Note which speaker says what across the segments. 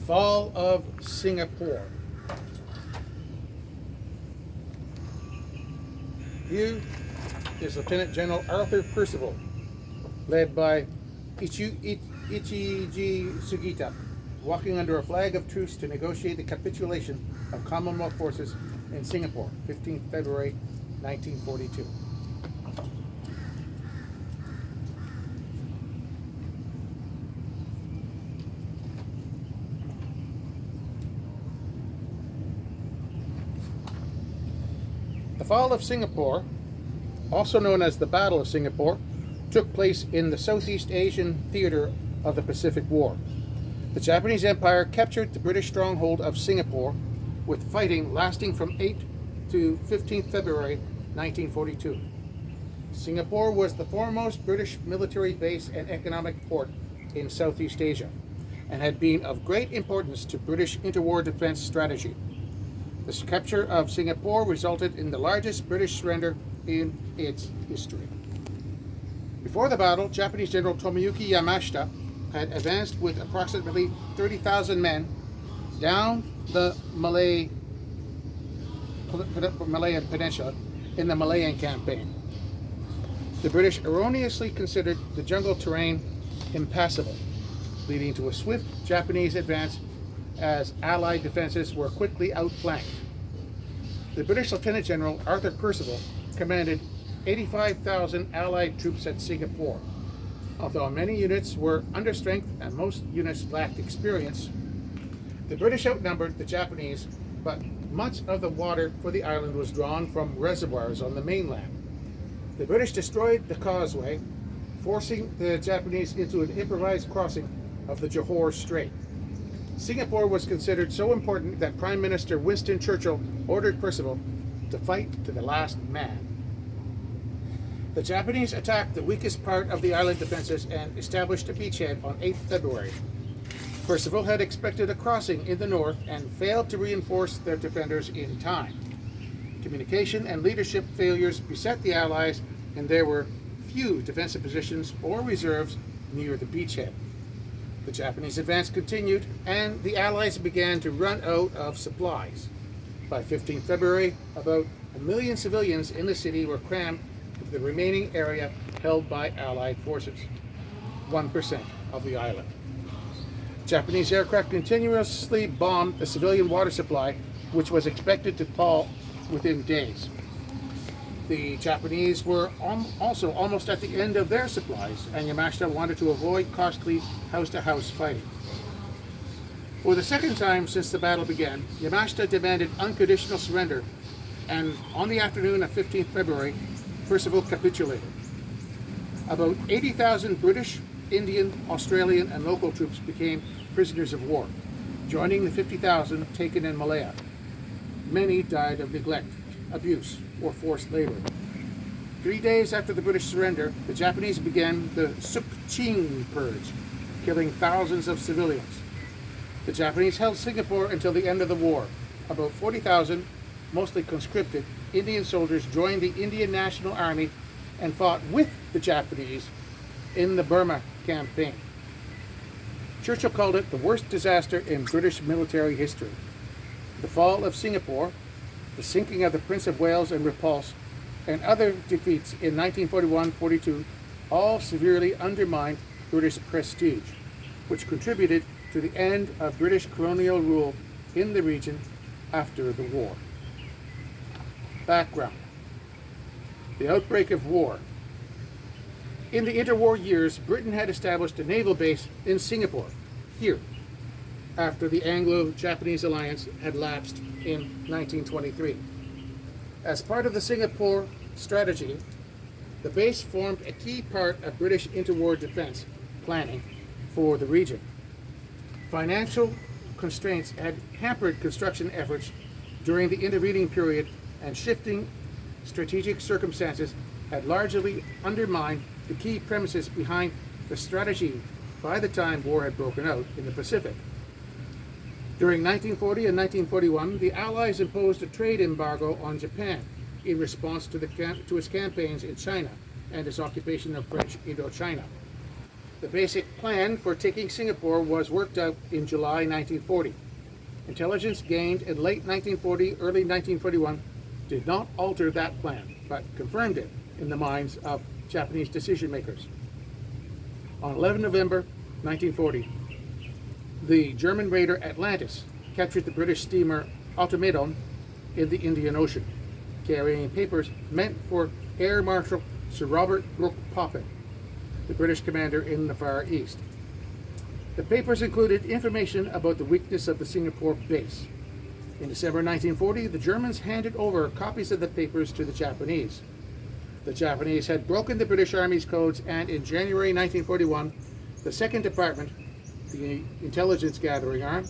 Speaker 1: fall of Singapore. Here is Lieutenant General Arthur Percival, led by Ichiji Sugita, walking under a flag of truce to negotiate the capitulation of Commonwealth forces in Singapore, 15th February 1942. The fall of Singapore, also known as the Battle of Singapore, took place in the Southeast Asian theater of the Pacific War. The Japanese Empire captured the British stronghold of Singapore, with fighting lasting from 8th to 15th February 1942. Singapore was the foremost British military base and economic port in Southeast Asia, and had been of great importance to British interwar defense strategy. The capture of Singapore resulted in the largest British surrender in its history. Before the battle, Japanese General Tomoyuki Yamashita had advanced with approximately 30,000 men down the Malayan Peninsula in the Malayan Campaign. The British erroneously considered the jungle terrain impassable, leading to a swift Japanese advance as Allied defenses were quickly outflanked. The British Lieutenant General Arthur Percival commanded 85,000 Allied troops at Singapore. Although many units were understrength and most units lacked experience, the British outnumbered the Japanese, but much of the water for the island was drawn from reservoirs on the mainland. The British destroyed the causeway, forcing the Japanese into an improvised crossing of the Johor Strait. Singapore was considered so important that Prime Minister Winston Churchill ordered Percival to fight to the last man. The Japanese attacked the weakest part of the island defenses and established a beachhead on 8th February. Percival had expected a crossing in the north and failed to reinforce their defenders in time. Communication and leadership failures beset the Allies, and there were few defensive positions or reserves near the beachhead. The Japanese advance continued, and the Allies began to run out of supplies. By 15th February, about 1 million civilians in the city were crammed into the remaining area held by Allied forces, 1% of the island. Japanese aircraft continuously bombed the civilian water supply, which was expected to fall within days. The Japanese were also almost at the end of their supplies, and Yamashita wanted to avoid costly house-to-house fighting. For the second time since the battle began, Yamashita demanded unconditional surrender, and on the afternoon of 15th February, Percival capitulated. About 80,000 British, Indian, Australian, and local troops became prisoners of war, joining the 50,000 taken in Malaya. Many died of neglect, abuse, or forced labor. 3 days after the British surrender, the Japanese began the Suk-Ching Purge, killing thousands of civilians. The Japanese held Singapore until the end of the war. About 40,000, mostly conscripted, Indian soldiers joined the Indian National Army and fought with the Japanese in the Burma campaign. Churchill called it the worst disaster in British military history. The fall of Singapore, the sinking of the Prince of Wales and Repulse, and other defeats in 1941-42 all severely undermined British prestige, which contributed to the end of British colonial rule in the region after the war. Background: the outbreak of war. In the interwar years, Britain had established a naval base in Singapore, here, after the Anglo-Japanese alliance had lapsed in 1923. As part of the Singapore strategy, the base formed a key part of British interwar defense planning for the region. Financial constraints had hampered construction efforts during the intervening period, and shifting strategic circumstances had largely undermined the key premises behind the strategy by the time war had broken out in the Pacific. During 1940 and 1941, the Allies imposed a trade embargo on Japan in response to its campaigns in China and its occupation of French Indochina. The basic plan for taking Singapore was worked out in July 1940. Intelligence gained in late 1940, early 1941 did not alter that plan, but confirmed it in the minds of Japanese decision makers. On 11 November 1940, the German raider Atlantis captured the British steamer Automedon in the Indian Ocean, carrying papers meant for Air Marshal Sir Robert Brooke Poppin, the British commander in the Far East. The papers included information about the weakness of the Singapore base. In December 1940, the Germans handed over copies of the papers to the Japanese. The Japanese had broken the British Army's codes, and in January 1941, the Second Department, the intelligence gathering arm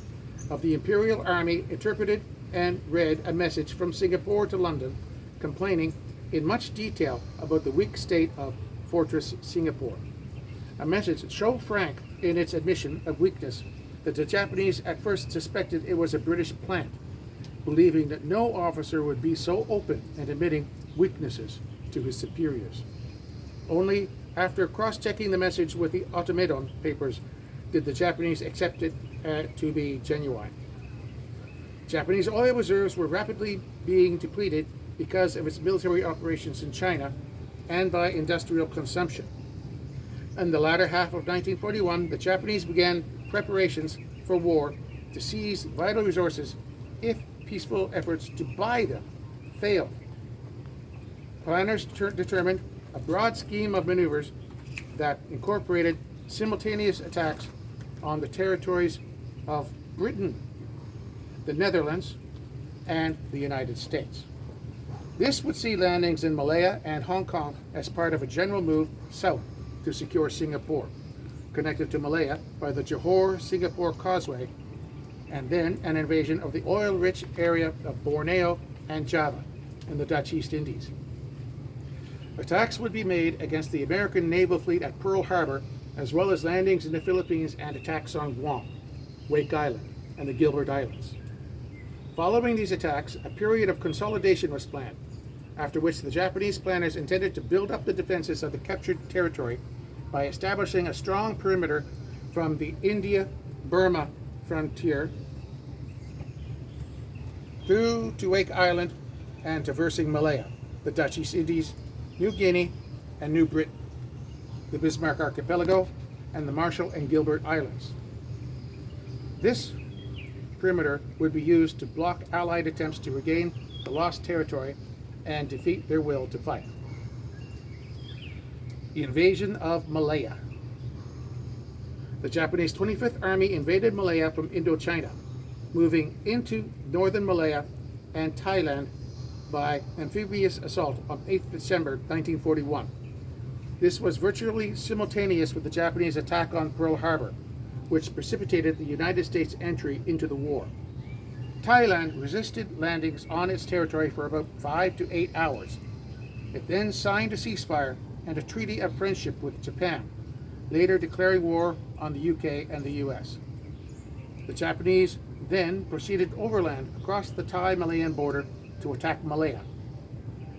Speaker 1: of the Imperial Army, interpreted and read a message from Singapore to London complaining in much detail about the weak state of Fortress Singapore. A message so frank in its admission of weakness that the Japanese at first suspected it was a British plant, believing that no officer would be so open and admitting weaknesses to his superiors. Only after cross-checking the message with the Automedon papers did the Japanese accept it to be genuine. Japanese oil reserves were rapidly being depleted because of its military operations in China and by industrial consumption. In the latter half of 1941, the Japanese began preparations for war to seize vital resources if peaceful efforts to buy them failed. Planners determined a broad scheme of maneuvers that incorporated simultaneous attacks on the territories of Britain, the Netherlands, and the United States. This would see landings in Malaya and Hong Kong as part of a general move south to secure Singapore, connected to Malaya by the Johor-Singapore Causeway, and then an invasion of the oil-rich area of Borneo and Java in the Dutch East Indies. Attacks would be made against the American naval fleet at Pearl Harbor, as well as landings in the Philippines and attacks on Guam, Wake Island, and the Gilbert Islands. Following these attacks, a period of consolidation was planned, after which the Japanese planners intended to build up the defenses of the captured territory by establishing a strong perimeter from the India-Burma frontier through to Wake Island and traversing Malaya, the Dutch East Indies, New Guinea, and New Britain, the Bismarck Archipelago, and the Marshall and Gilbert Islands. This perimeter would be used to block Allied attempts to regain the lost territory and defeat their will to fight. The invasion of Malaya. The Japanese 25th Army invaded Malaya from Indochina, moving into northern Malaya and Thailand by amphibious assault on 8th December 1941. This was virtually simultaneous with the Japanese attack on Pearl Harbor, which precipitated the United States' entry into the war. Thailand resisted landings on its territory for about 5 to 8 hours. It then signed a ceasefire and a treaty of friendship with Japan, later declaring war on the UK and the US. The Japanese then proceeded overland across the Thai-Malayan border to attack Malaya.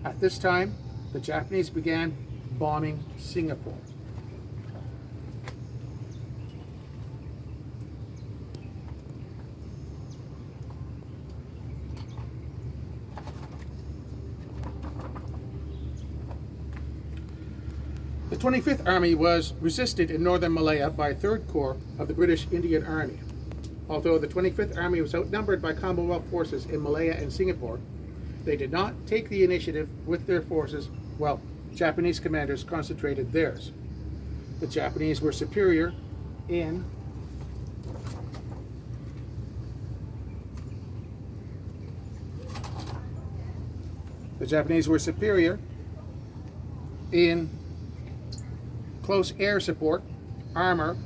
Speaker 1: At this time, the Japanese began bombing Singapore. The 25th Army was resisted in northern Malaya by 3rd Corps of the British Indian Army. Although the 25th Army was outnumbered by Commonwealth forces in Malaya and Singapore, they did not take the initiative with their forces while Japanese commanders concentrated theirs. The Japanese were superior in close air support, armor,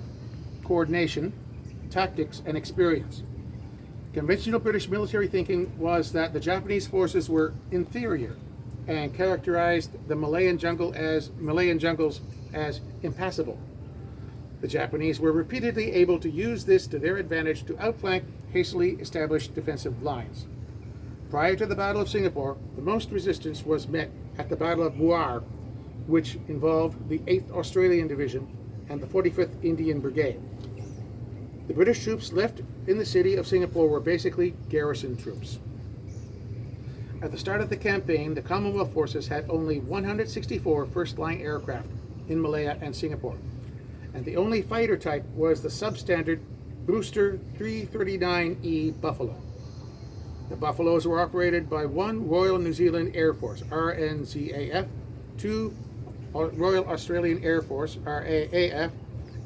Speaker 1: coordination, tactics, and experience. Conventional British military thinking was that the Japanese forces were inferior and characterized the Malayan jungles as impassable. The Japanese were repeatedly able to use this to their advantage to outflank hastily established defensive lines. Prior to the Battle of Singapore, the most resistance was met at the Battle of Boer, which involved the 8th Australian Division and the 45th Indian Brigade. The British troops left in the city of Singapore were basically garrison troops. At the start of the campaign, the Commonwealth forces had only 164 first-line aircraft in Malaya and Singapore, and the only fighter type was the substandard Brewster 339E Buffalo. The Buffaloes were operated by one Royal New Zealand Air Force, RNZAF, two Royal Australian Air Force, RAAF,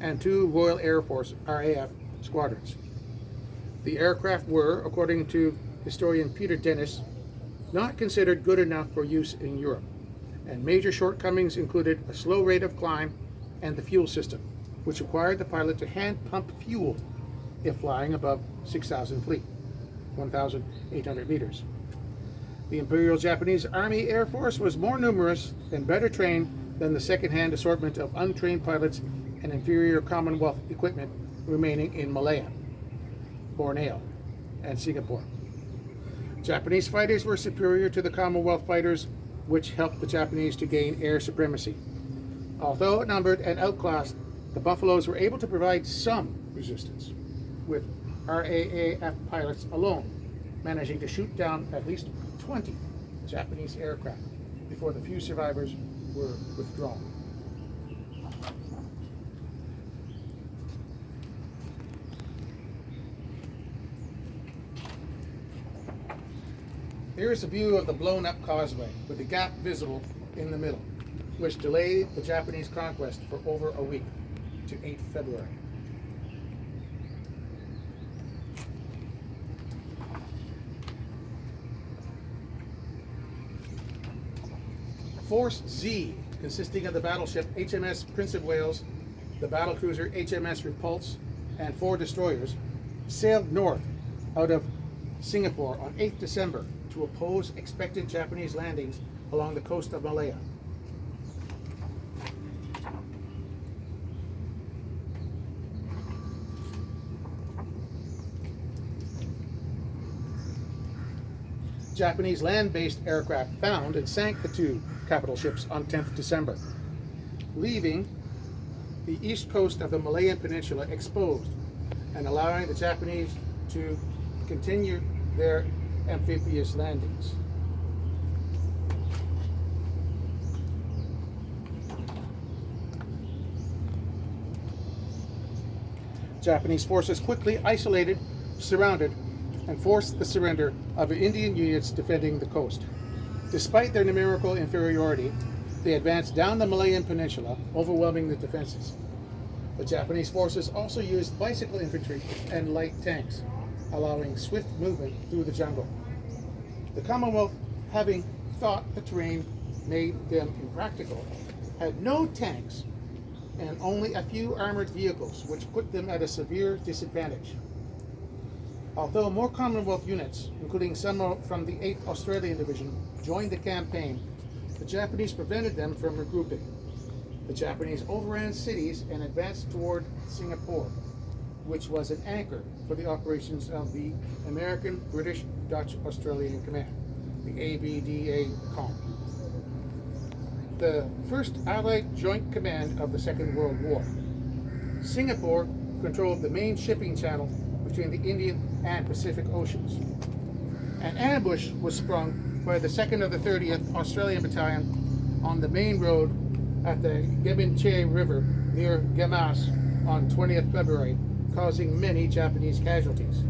Speaker 1: and two Royal Air Force, RAF, squadrons. The aircraft were, according to historian Peter Dennis, not considered good enough for use in Europe, and major shortcomings included a slow rate of climb and the fuel system, which required the pilot to hand pump fuel if flying above 6,000 feet, 1,800 meters. The Imperial Japanese Army Air Force was more numerous and better trained than the second-hand assortment of untrained pilots and inferior Commonwealth equipment remaining in Malaya, Borneo, and Singapore. Japanese fighters were superior to the Commonwealth fighters, which helped the Japanese to gain air supremacy. Although outnumbered and outclassed, the Buffaloes were able to provide some resistance, with RAAF pilots alone managing to shoot down at least 20 Japanese aircraft before the few survivors were withdrawn. Here is a view of the blown-up causeway, with a gap visible in the middle, which delayed the Japanese conquest for over a week, to 8 February. Force Z, consisting of the battleship HMS Prince of Wales, the battlecruiser HMS Repulse, and 4 destroyers, sailed north out of Singapore on 8 December to oppose expected Japanese landings along the coast of Malaya. Japanese land-based aircraft found and sank the 2 capital ships on 10th December, leaving the east coast of the Malayan Peninsula exposed and allowing the Japanese to continue their amphibious landings. Japanese forces quickly isolated, surrounded, and forced the surrender of Indian units defending the coast. Despite their numerical inferiority, they advanced down the Malayan Peninsula, overwhelming the defenses. The Japanese forces also used bicycle infantry and light tanks, allowing swift movement through the jungle. The Commonwealth, having thought the terrain made them impractical, had no tanks and only a few armored vehicles, which put them at a severe disadvantage. Although more Commonwealth units, including some from the 8th Australian Division, joined the campaign, the Japanese prevented them from regrouping. The Japanese overran cities and advanced toward Singapore, which was an anchor for the operations of the American, British, Dutch, Australian Command, the ABDA-COM, the first Allied Joint Command of the Second World War. Singapore controlled the main shipping channel between the Indian and Pacific Oceans. An ambush was sprung by the 2nd of the 30th Australian Battalion on the main road at the Gebinche River near Gemas on 20th February, causing many Japanese casualties.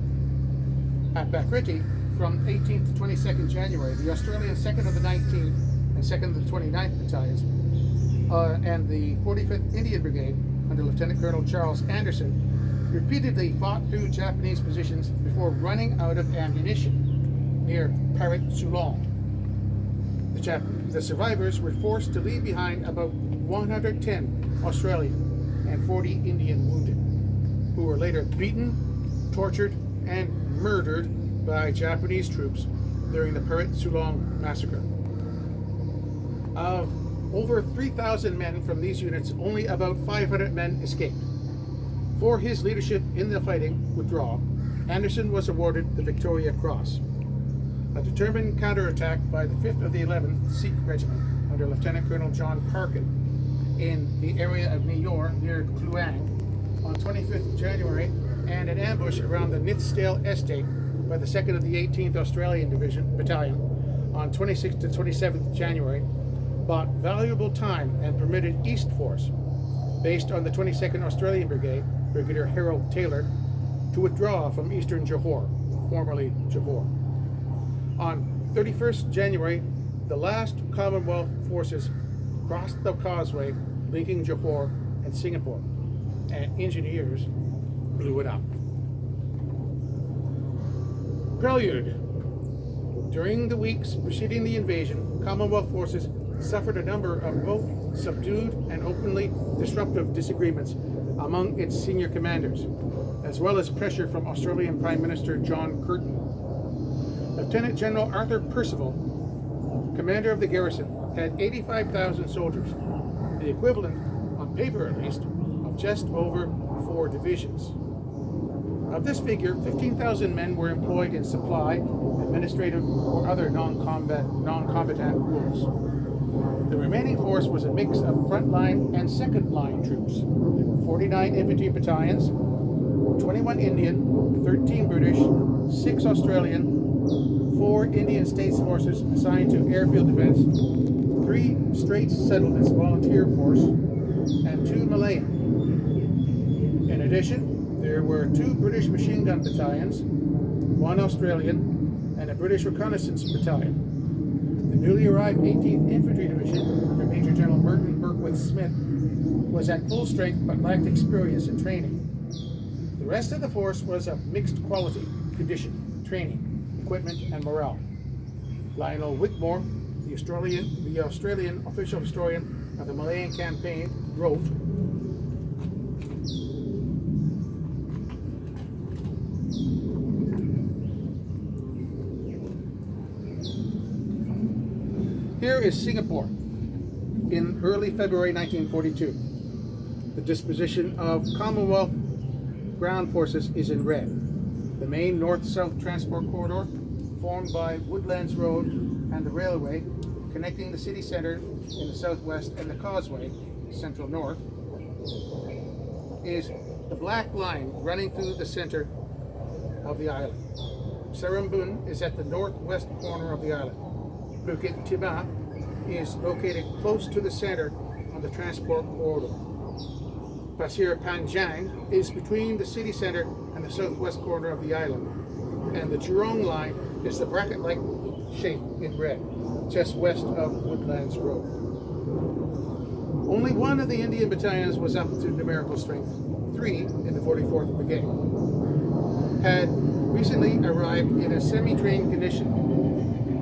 Speaker 1: At Bakriti, from 18th to 22nd January, the Australian 2nd of the 19th and 2nd of the 29th Battalions and the 45th Indian Brigade under Lieutenant Colonel Charles Anderson repeatedly fought through Japanese positions before running out of ammunition near Parit Sulong. The survivors were forced to leave behind about 110 Australian and 40 Indian wounded, who were later beaten, tortured, and murdered by Japanese troops during the Parit Sulong massacre. Of over 3,000 men from these units, only about 500 men escaped. For his leadership in the fighting withdrawal, Anderson was awarded the Victoria Cross. A determined counterattack by the 5th of the 11th Sikh Regiment under Lieutenant Colonel John Parkin in the area of Niort near Kluang on 25th January, and an ambush around the Nithsdale Estate by the 2nd of the 18th Australian Battalion on 26th to 27th January, bought valuable time and permitted East Force, based on the 22nd Australian Brigade, Brigadier Harold Taylor, to withdraw from eastern Johor, formerly Johor. On 31st January, the last Commonwealth forces crossed the causeway linking Johor and Singapore, and engineers blew it up. Prelude. During the weeks preceding the invasion, Commonwealth forces suffered a number of both subdued and openly disruptive disagreements among its senior commanders, as well as pressure from Australian Prime Minister John Curtin. Lieutenant General Arthur Percival, commander of the garrison, had 85,000 soldiers, the equivalent, on paper at least, of just over 4 divisions. Of this figure, 15,000 men were employed in supply, administrative, or other non-combatant roles. The remaining force was a mix of frontline and second-line troops. There were 49 infantry battalions, 21 Indian, 13 British, 6 Australian, 4 Indian States forces assigned to airfield defense, 3 Straits Settlements volunteer force, and 2 Malayan. In addition, there were 2 British machine gun battalions, 1 Australian, and a British reconnaissance battalion. The newly arrived 18th Infantry Division, under Major General Merton Berkowitz Smith, was at full strength but lacked experience and training. The rest of the force was of mixed quality, condition, training, equipment, and morale. Lionel Whitmore, the Australian official historian of the Malayan campaign, wrote, "Here is Singapore in early February 1942. The disposition of Commonwealth ground forces is in red. The main north-south transport corridor, formed by Woodlands Road and the railway, connecting the city centre in the southwest and the causeway, central north, is the black line running through the centre of the island. Serembun is at the northwest corner of the island. Bukit Timah is located close to the center of the transport corridor. Pasir Panjang is between the city center and the southwest corner of the island, and the Jurong line is the bracket-like shape in red, just west of Woodlands Road. Only one of the Indian battalions was up to numerical strength, 3 in the 44th Brigade, had recently arrived in a semi-trained condition.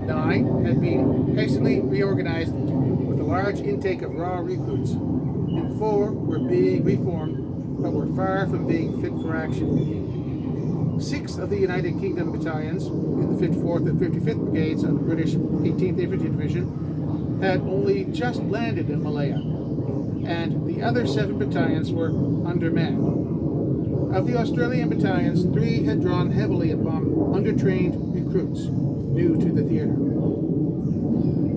Speaker 1: 9 had been hastily reorganized with a large intake of raw recruits, and 4 were being reformed but were far from being fit for action. 6 of the United Kingdom battalions in the 54th and 55th Brigades of the British 18th Infantry Division had only just landed in Malaya, and the other 7 battalions were undermanned. Of the Australian battalions, 3 had drawn heavily upon undertrained recruits new to the theatre.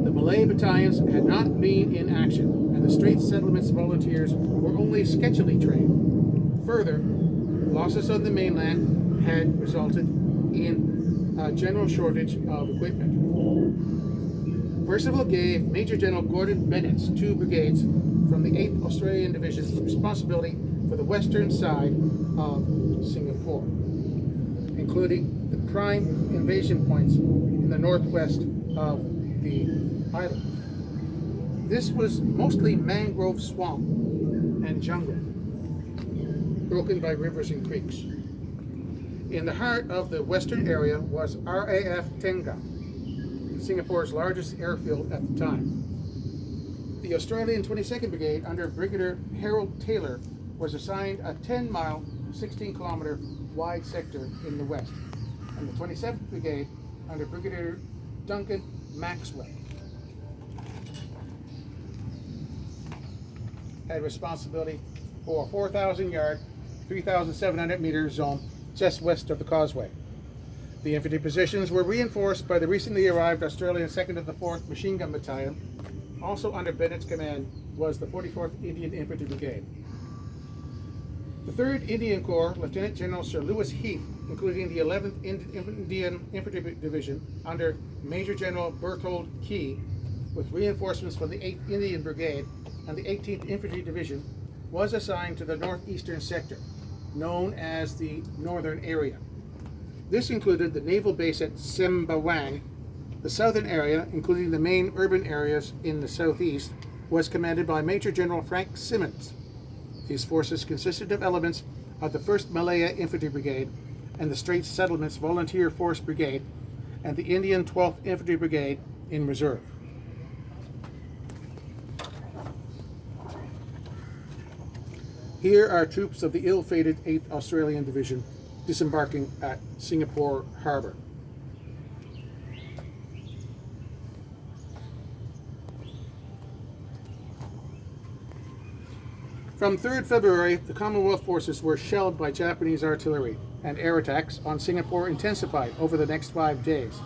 Speaker 1: The Malay battalions had not been in action, and the Straits Settlements volunteers were only sketchily trained. Further, losses on the mainland had resulted in a general shortage of equipment. Percival gave Major General Gordon Bennett's 2 brigades from the 8th Australian Division responsibility for the western side of Singapore, including the prime invasion points in the northwest of the island. This was mostly mangrove swamp and jungle, broken by rivers and creeks. In the heart of the western area was RAF Tengah, Singapore's largest airfield at the time. The Australian 22nd Brigade under Brigadier Harold Taylor was assigned a 10-mile, 16-kilometer wide sector in the west, and the 27th Brigade under Brigadier Duncan Maxwell had responsibility for a 4,000-yard, 3,700-meter zone just west of the causeway. The infantry positions were reinforced by the recently arrived Australian 2nd of the 4th Machine Gun Battalion, also under Bennett's command, was the 44th Indian Infantry Brigade. The 3rd Indian Corps, Lieutenant General Sir Lewis Heath, including the 11th Indian Infantry Division under Major General Berthold Key, with reinforcements from the 8th Indian Brigade and the 18th Infantry Division, was assigned to the northeastern sector, known as the Northern Area. This included the naval base at Sembawang. The southern area, including the main urban areas in the southeast, was commanded by Major General Frank Simmons. These forces consisted of elements of the 1st Malaya Infantry Brigade and the Straits Settlements Volunteer Force Brigade and the Indian 12th Infantry Brigade in reserve. Here are troops of the ill-fated 8th Australian Division disembarking at Singapore Harbour. From 3rd February, the Commonwealth forces were shelled by Japanese artillery, and air attacks on Singapore intensified over the next 5 days.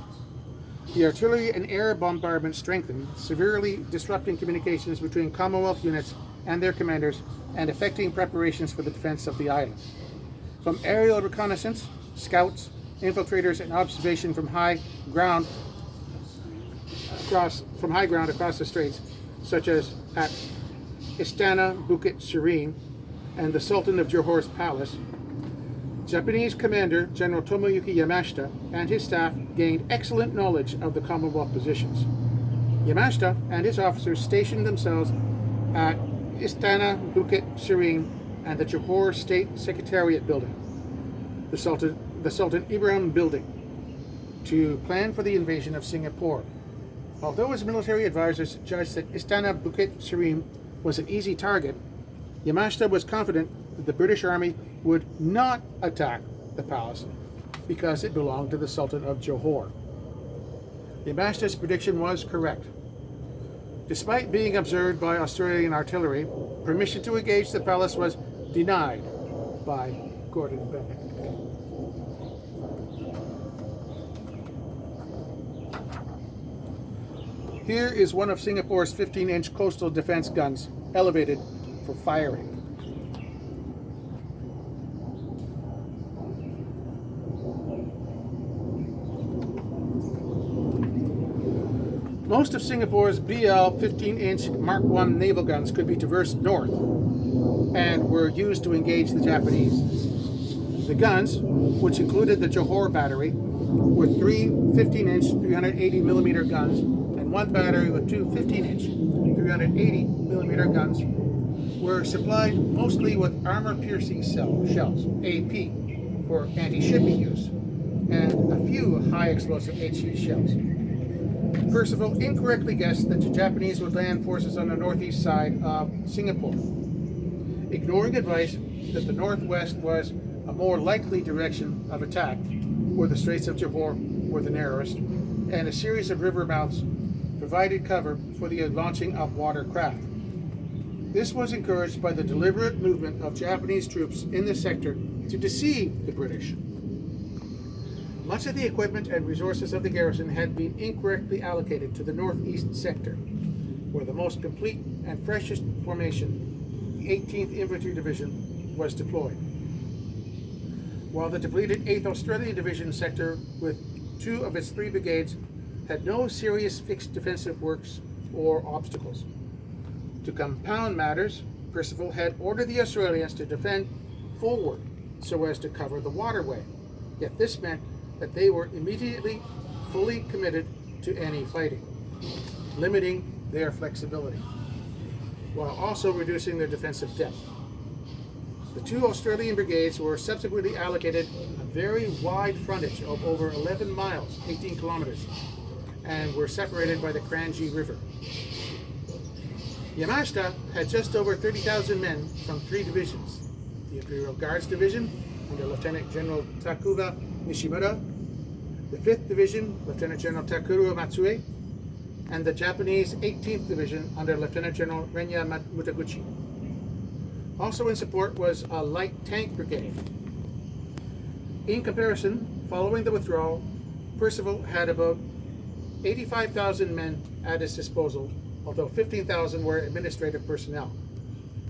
Speaker 1: The artillery and air bombardment strengthened, severely disrupting communications between Commonwealth units and their commanders and affecting preparations for the defense of the island. From aerial reconnaissance, scouts, infiltrators, and observation from high ground across the straits, such as at Istana Bukit Serene and the Sultan of Johor's palace, Japanese commander General Tomoyuki Yamashita and his staff gained excellent knowledge of the Commonwealth positions. Yamashita and his officers stationed themselves at Istana Bukit Serene and the Johor State Secretariat building, the Sultan Ibrahim building, to plan for the invasion of Singapore. Although his military advisors judged that Istana Bukit Serene was an easy target, Yamashita was confident that the British Army would not attack the palace because it belonged to the Sultan of Johor. Yamashita's prediction was correct. Despite being observed by Australian artillery, permission to engage the palace was denied by Gordon Bennett. Here is one of Singapore's 15-inch coastal defense guns, elevated for firing. Most of Singapore's BL 15-inch Mark I naval guns could be traversed north and were used to engage the Japanese. The guns, which included the Johor battery, were 3 15-inch 380mm guns and 1 battery with 2 15-inch 380mm guns, were supplied mostly with armor-piercing shells, AP, for anti-shipping use, and a few high-explosive HE shells. Percival incorrectly guessed that the Japanese would land forces on the northeast side of Singapore, ignoring advice that the northwest was a more likely direction of attack, where the Straits of Johor were the narrowest, and a series of river mouths provided cover for the launching of watercraft. This was encouraged by the deliberate movement of Japanese troops in the sector to deceive the British. Much of the equipment and resources of the garrison had been incorrectly allocated to the northeast sector, where the most complete and freshest formation, the 18th Infantry Division, was deployed. While the depleted 8th Australian Division sector, with 2 of its 3 brigades, had no serious fixed defensive works or obstacles. To compound matters, Percival had ordered the Australians to defend forward so as to cover the waterway, yet this meant that they were immediately fully committed to any fighting, limiting their flexibility, while also reducing their defensive depth. The 2 Australian brigades were subsequently allocated a very wide frontage of over 11 miles, 18 kilometers, and were separated by the Kranji River. Yamashita had just over 30,000 men from 3 divisions: the Imperial Guards Division under Lieutenant General Takuba Nishimura, the 5th Division, Lieutenant General Takuro Matsue, and the Japanese 18th Division under Lieutenant General Renya Mutaguchi. Also in support was a light tank brigade. In comparison, following the withdrawal, Percival had about 85,000 men at his disposal although 15,000 were administrative personnel,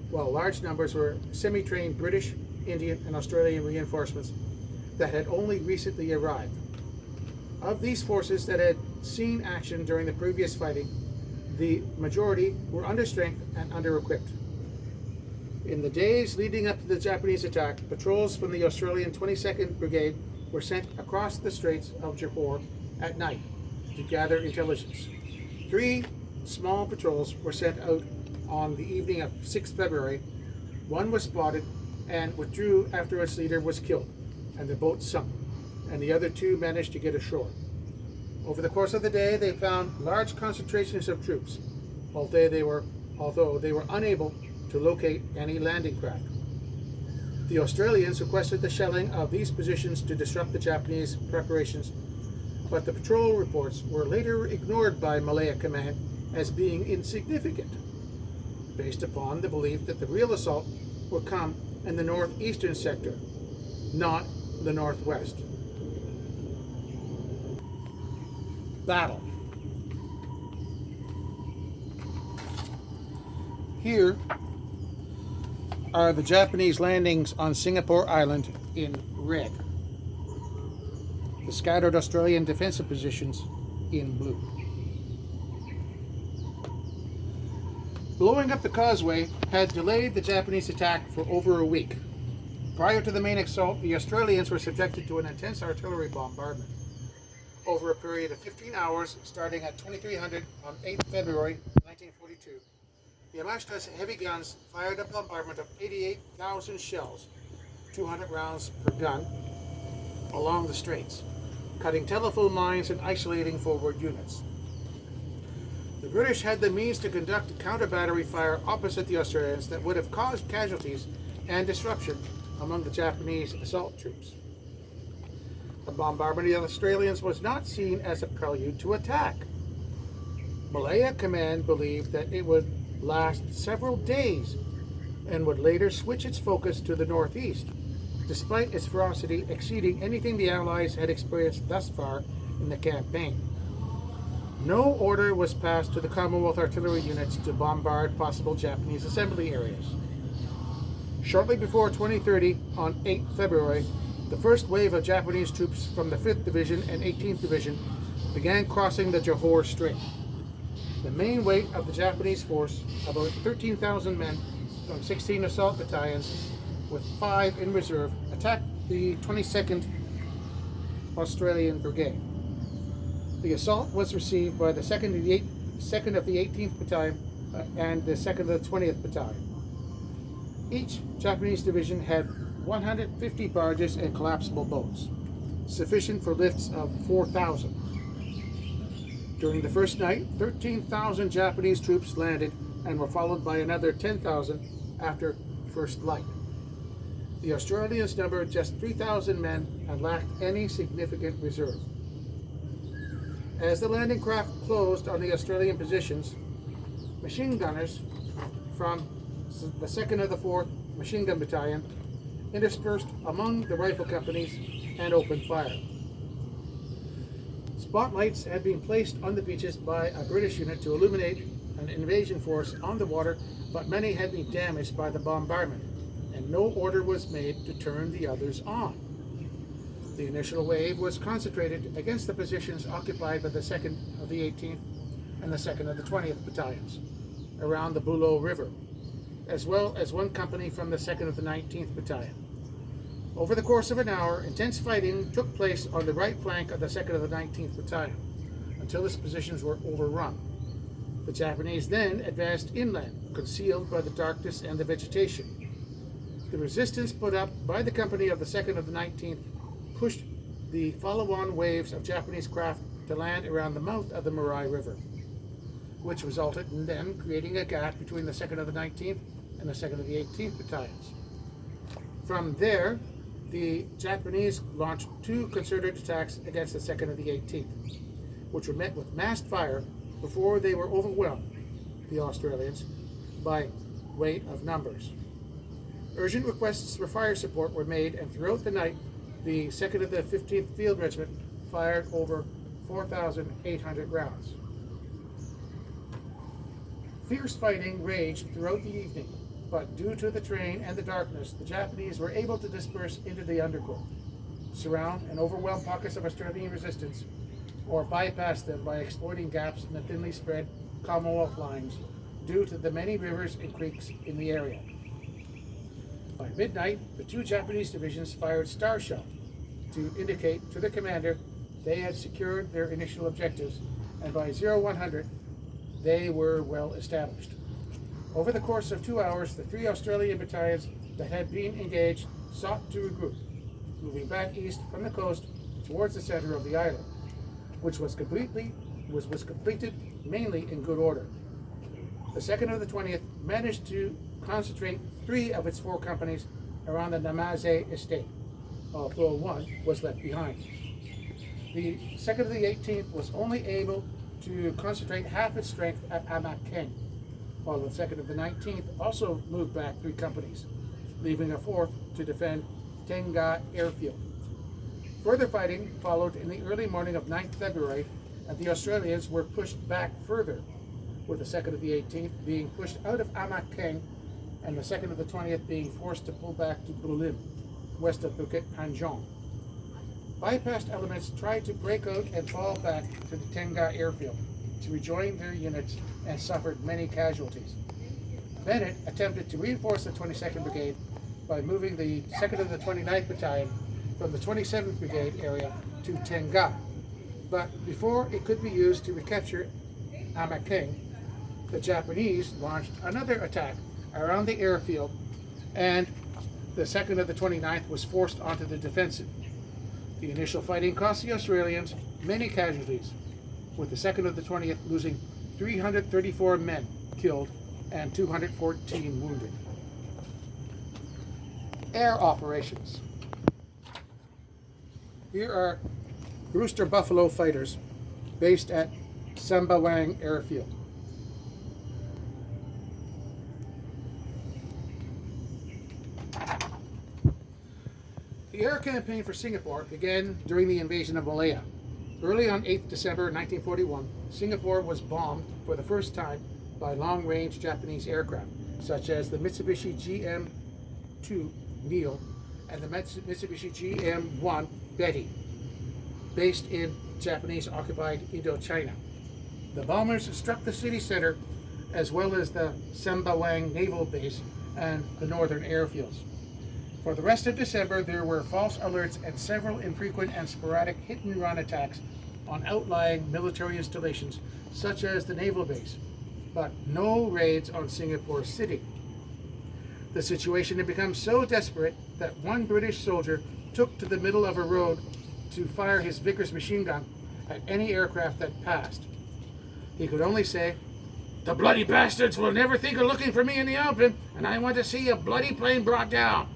Speaker 1: while large numbers were semi-trained British, Indian, and Australian reinforcements that had only recently arrived. Of these forces that had seen action during the previous fighting, the majority were understrength and under-equipped. In the days leading up to the Japanese attack, patrols from the Australian 22nd Brigade were sent across the Straits of Johor at night to gather intelligence. 3 small patrols were sent out on the evening of 6 February. One was spotted and withdrew after its leader was killed and the boat sunk, and the other 2 managed to get ashore. Over the course of the day, they found large concentrations of troops, although they were unable to locate any landing craft. The Australians requested the shelling of these positions to disrupt the Japanese preparations, but the patrol reports were later ignored by Malaya Command as being insignificant, based upon the belief that the real assault would come in the northeastern sector, not the northwest. Battle. Here are the Japanese landings on Singapore Island in red. The scattered Australian defensive positions in blue. Blowing up the causeway had delayed the Japanese attack for over a week. Prior to the main assault, the Australians were subjected to an intense artillery bombardment over a period of 15 hours, starting at 2300 on 8 February 1942. The Yamashita's heavy guns fired a bombardment of 88,000 shells, 200 rounds per gun, along the straits, cutting telephone lines and isolating forward units. The British had the means to conduct counter-battery fire opposite the Australians that would have caused casualties and disruption among the Japanese assault troops. The bombardment of the Australians was not seen as a prelude to attack. Malaya Command believed that it would last several days and would later switch its focus to the northeast, despite its ferocity exceeding anything the Allies had experienced thus far in the campaign. No order was passed to the Commonwealth artillery units to bombard possible Japanese assembly areas. Shortly before 2030, on 8 February, the first wave of Japanese troops from the 5th Division and 18th Division began crossing the Johor Strait. The main weight of the Japanese force, about 13,000 men from 16 assault battalions, with 5 in reserve, attacked the 22nd Australian Brigade. The assault was received by the 2nd of the 18th Battalion and the 2nd of the 20th Battalion. Each Japanese division had 150 barges and collapsible boats, sufficient for lifts of 4,000. During the first night, 13,000 Japanese troops landed and were followed by another 10,000 after first light. The Australians numbered just 3,000 men and lacked any significant reserve. As the landing craft closed on the Australian positions, machine gunners from the 2nd of the 4th Machine Gun Battalion interspersed among the rifle companies and opened fire. Spotlights had been placed on the beaches by a British unit to illuminate an invasion force on the water, but many had been damaged by the bombardment, and no order was made to turn the others on. The initial wave was concentrated against the positions occupied by the 2nd of the 18th and the 2nd of the 20th Battalions around the Bulo River, as well as one company from the 2nd of the 19th Battalion. Over the course of an hour, intense fighting took place on the right flank of the 2nd of the 19th Battalion until its positions were overrun. The Japanese then advanced inland, concealed by the darkness and the vegetation. The resistance put up by the company of the 2nd of the 19th pushed the follow-on waves of Japanese craft to land around the mouth of the Murai River, which resulted in them creating a gap between the 2nd of the 19th and the 2nd of the 18th Battalions. From there, the Japanese launched 2 concerted attacks against the 2nd of the 18th, which were met with massed fire before they were overwhelmed, the Australians, by weight of numbers. Urgent requests for fire support were made, and throughout the night, the 2nd of the 15th Field Regiment fired over 4,800 rounds. Fierce fighting raged throughout the evening, but due to the terrain and the darkness, the Japanese were able to disperse into the undergrowth, surround and overwhelm pockets of Australian resistance, or bypass them by exploiting gaps in the thinly spread Commonwealth lines due to the many rivers and creeks in the area. By midnight, the two Japanese divisions fired star shot to indicate to the commander they had secured their initial objectives, and by 0100 they were well established. Over the course of 2 hours, the three Australian battalions that had been engaged sought to regroup, moving back east from the coast towards the center of the island, which was completed mainly in good order. The 2nd of the 20th managed to concentrate 3 of its 4 companies around the Namaze estate, although 1 was left behind. The 2nd of the 18th was only able to concentrate half its strength at Amakeng, while the 2nd of the 19th also moved back 3 companies, leaving a 4th to defend Tenga airfield. Further fighting followed in the early morning of 9th February, and the Australians were pushed back further, with the 2nd of the 18th being pushed out of Amakeng and the 2nd of the 20th being forced to pull back to Bulim, west of Bukit Panjang. Bypassed elements tried to break out and fall back to the Tenga airfield to rejoin their units and suffered many casualties. Bennett attempted to reinforce the 22nd Brigade by moving the 2nd of the 29th Battalion from the 27th Brigade area to Tenga, but before it could be used to recapture Amakeng, the Japanese launched another attack around the airfield, and the 2nd of the 29th was forced onto the defensive. The initial fighting cost the Australians many casualties, with the 2nd of the 20th losing 334 men killed and 214 wounded. Air operations. Here are Rooster Buffalo fighters based at Sembawang Airfield. The air campaign for Singapore began during the invasion of Malaya. Early on 8th December 1941, Singapore was bombed for the first time by long-range Japanese aircraft, such as the Mitsubishi GM-2 Neil and the Mitsubishi GM-1 Betty, based in Japanese-occupied Indochina. The bombers struck the city center, as well as the Sembawang Naval Base and the northern airfields. For the rest of December, there were false alerts and several infrequent and sporadic hit-and-run attacks on outlying military installations, such as the naval base, but no raids on Singapore City. The situation had become so desperate that one British soldier took to the middle of a road to fire his Vickers machine gun at any aircraft that passed. He could only say, "The bloody bastards will never think of looking for me in the open, and I want to see a bloody plane brought down."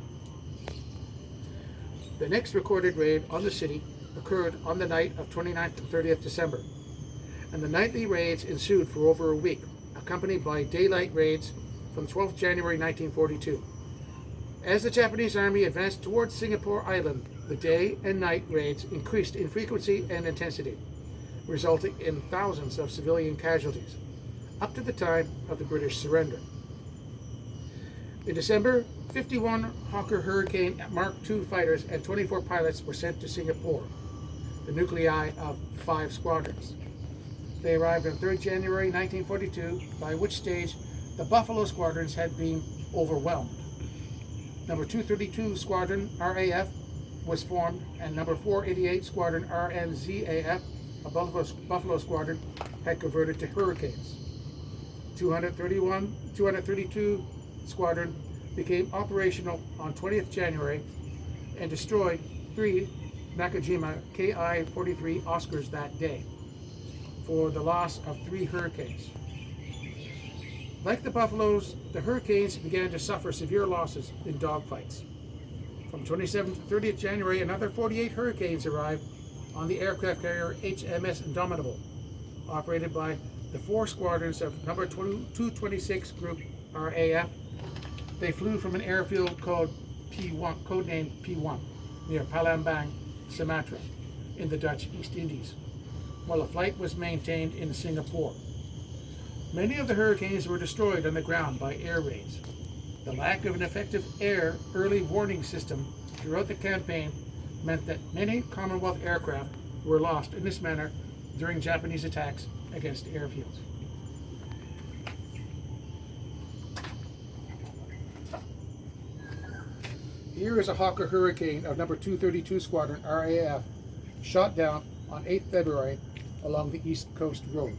Speaker 1: The next recorded raid on the city occurred on the night of 29th and 30th December, and the nightly raids ensued for over a week, accompanied by daylight raids from 12th January 1942. As the Japanese army advanced towards Singapore Island, the day and night raids increased in frequency and intensity, resulting in thousands of civilian casualties, up to the time of the British surrender. In December, 51 Hawker Hurricane Mark II fighters and 24 pilots were sent to Singapore, the nuclei of 5 squadrons. They arrived on 3rd January 1942, by which stage the Buffalo squadrons had been overwhelmed. Number 232 Squadron RAF was formed, and number 488 Squadron RNZAF, a Buffalo squadron, had converted to Hurricanes. 232 Squadron became operational on 20th January and destroyed 3 Nakajima Ki-43 Oscars that day, for the loss of 3 Hurricanes. Like the Buffaloes, the Hurricanes began to suffer severe losses in dogfights. From 27th to 30th January, another 48 Hurricanes arrived on the aircraft carrier HMS Indomitable, operated by the 4 squadrons of number 226 Group RAF. They flew from an airfield called P1, codenamed P1, near Palembang, Sumatra, in the Dutch East Indies, while a flight was maintained in Singapore. Many of the Hurricanes were destroyed on the ground by air raids. The lack of an effective air early warning system throughout the campaign meant that many Commonwealth aircraft were lost in this manner during Japanese attacks against airfields. Here is a Hawker Hurricane of number 232 Squadron RAF shot down on 8th February along the East Coast Road.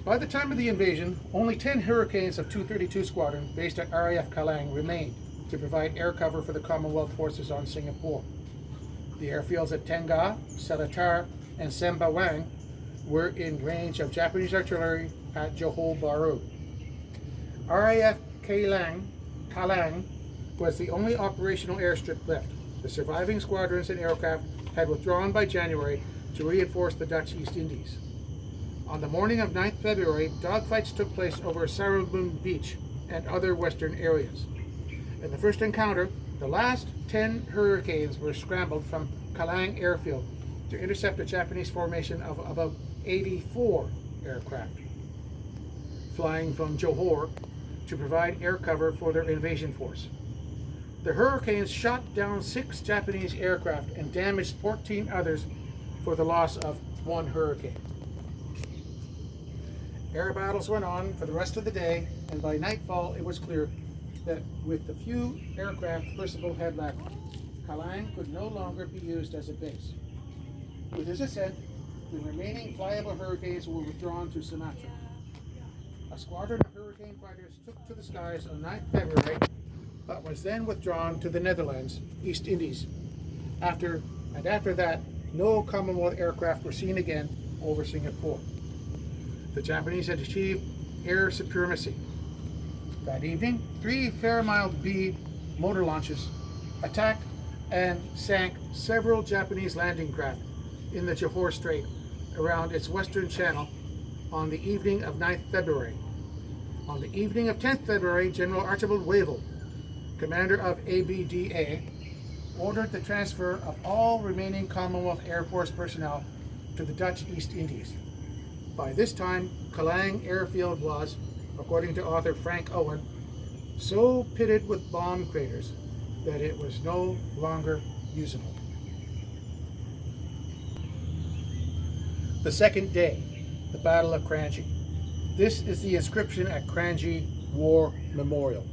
Speaker 1: By the time of the invasion, only 10 Hurricanes of 232 Squadron based at RAF Kalang remained to provide air cover for the Commonwealth forces on Singapore. The airfields at Tengah, Seletar, and Sembawang were in range of Japanese artillery at Johor Bahru. RAF Kalang was the only operational airstrip left. The surviving squadrons and aircraft had withdrawn by January to reinforce the Dutch East Indies. On the morning of 9th February, dogfights took place over Sarabun Beach and other western areas. In the first encounter, the last 10 Hurricanes were scrambled from Kalang Airfield to intercept a Japanese formation of about 84 aircraft, flying from Johor to provide air cover for their invasion force. The Hurricanes shot down 6 Japanese aircraft and damaged 14 others for the loss of 1 Hurricane. Air battles went on for the rest of the day, and by nightfall it was clear that with the few aircraft Percival had left, Kalang could no longer be used as a base. With his ascent, the remaining flyable Hurricanes were withdrawn to Sumatra. A squadron of Hurricane fighters took to the skies on 9th February, but was then withdrawn to the Netherlands, East Indies. After that, no Commonwealth aircraft were seen again over Singapore. The Japanese had achieved air supremacy. That evening, 3 Fairmile B motor launches attacked and sank several Japanese landing craft in the Johor Strait around its western channel on the evening of 9th February. On the evening of 10th February, General Archibald Wavell, commander of ABDA, ordered the transfer of all remaining Commonwealth Air Force personnel to the Dutch East Indies. By this time, Kalang Airfield was, according to author Frank Owen, so pitted with bomb craters that it was no longer usable. The second day, the Battle of Kranji. This is the inscription at Kranji War Memorial.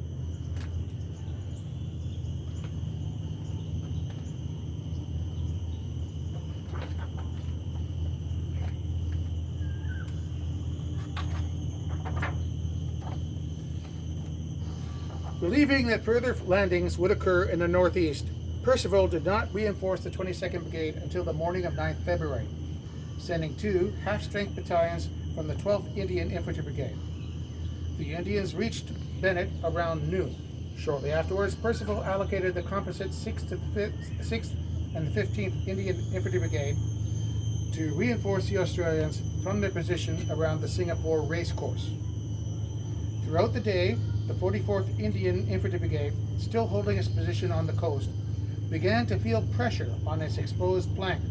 Speaker 1: Believing that further landings would occur in the northeast, Percival did not reinforce the 22nd Brigade until the morning of 9th February, sending 2 half-strength battalions from the 12th Indian Infantry Brigade. The Indians reached Bennett around noon. Shortly afterwards, Percival allocated the composite 6th and the 15th Indian Infantry Brigade to reinforce the Australians from their position around the Singapore racecourse. Throughout the day, the 44th Indian Infantry Brigade, still holding its position on the coast, began to feel pressure on its exposed flank,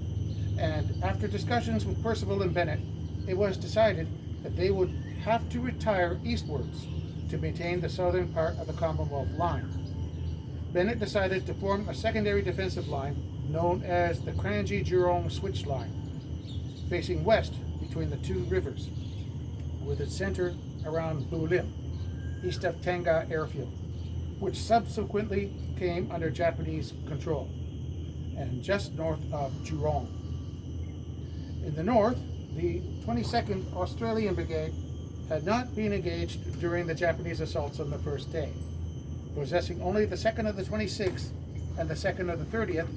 Speaker 1: and after discussions with Percival and Bennett, it was decided that they would have to retire eastwards to maintain the southern part of the Commonwealth line. Bennett decided to form a secondary defensive line known as the Kranji-Jurong Switch Line, facing west between the 2 rivers, with its center around Bulim, east of Tengah Airfield, which subsequently came under Japanese control, and just north of Jurong. In the north, the 22nd Australian Brigade had not been engaged during the Japanese assaults on the first day, possessing only the 2nd of the 26th and the 2nd of the 30th,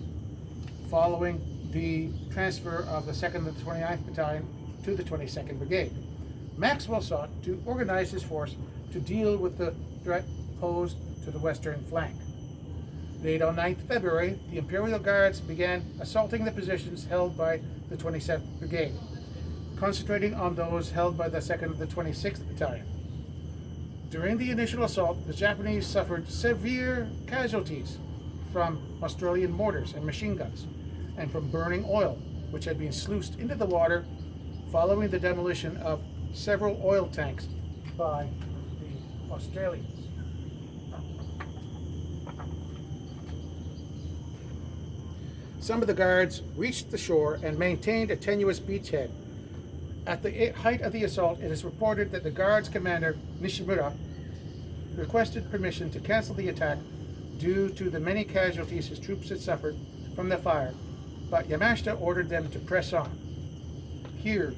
Speaker 1: following the transfer of the 2nd of the 29th Battalion to the 22nd Brigade. Maxwell sought to organize his force to deal with the threat posed to the western flank. Late on 9th February, the Imperial Guards began assaulting the positions held by the 27th Brigade, concentrating on those held by the 2nd of the 26th Battalion. During the initial assault, the Japanese suffered severe casualties from Australian mortars and machine guns, and from burning oil, which had been sluiced into the water following the demolition of several oil tanks by the Australians. Some of the guards reached the shore and maintained a tenuous beachhead. At the height of the assault, it is reported that the guards commander, Nishimura, requested permission to cancel the attack due to the many casualties his troops had suffered from the fire, but Yamashita ordered them to press on. Here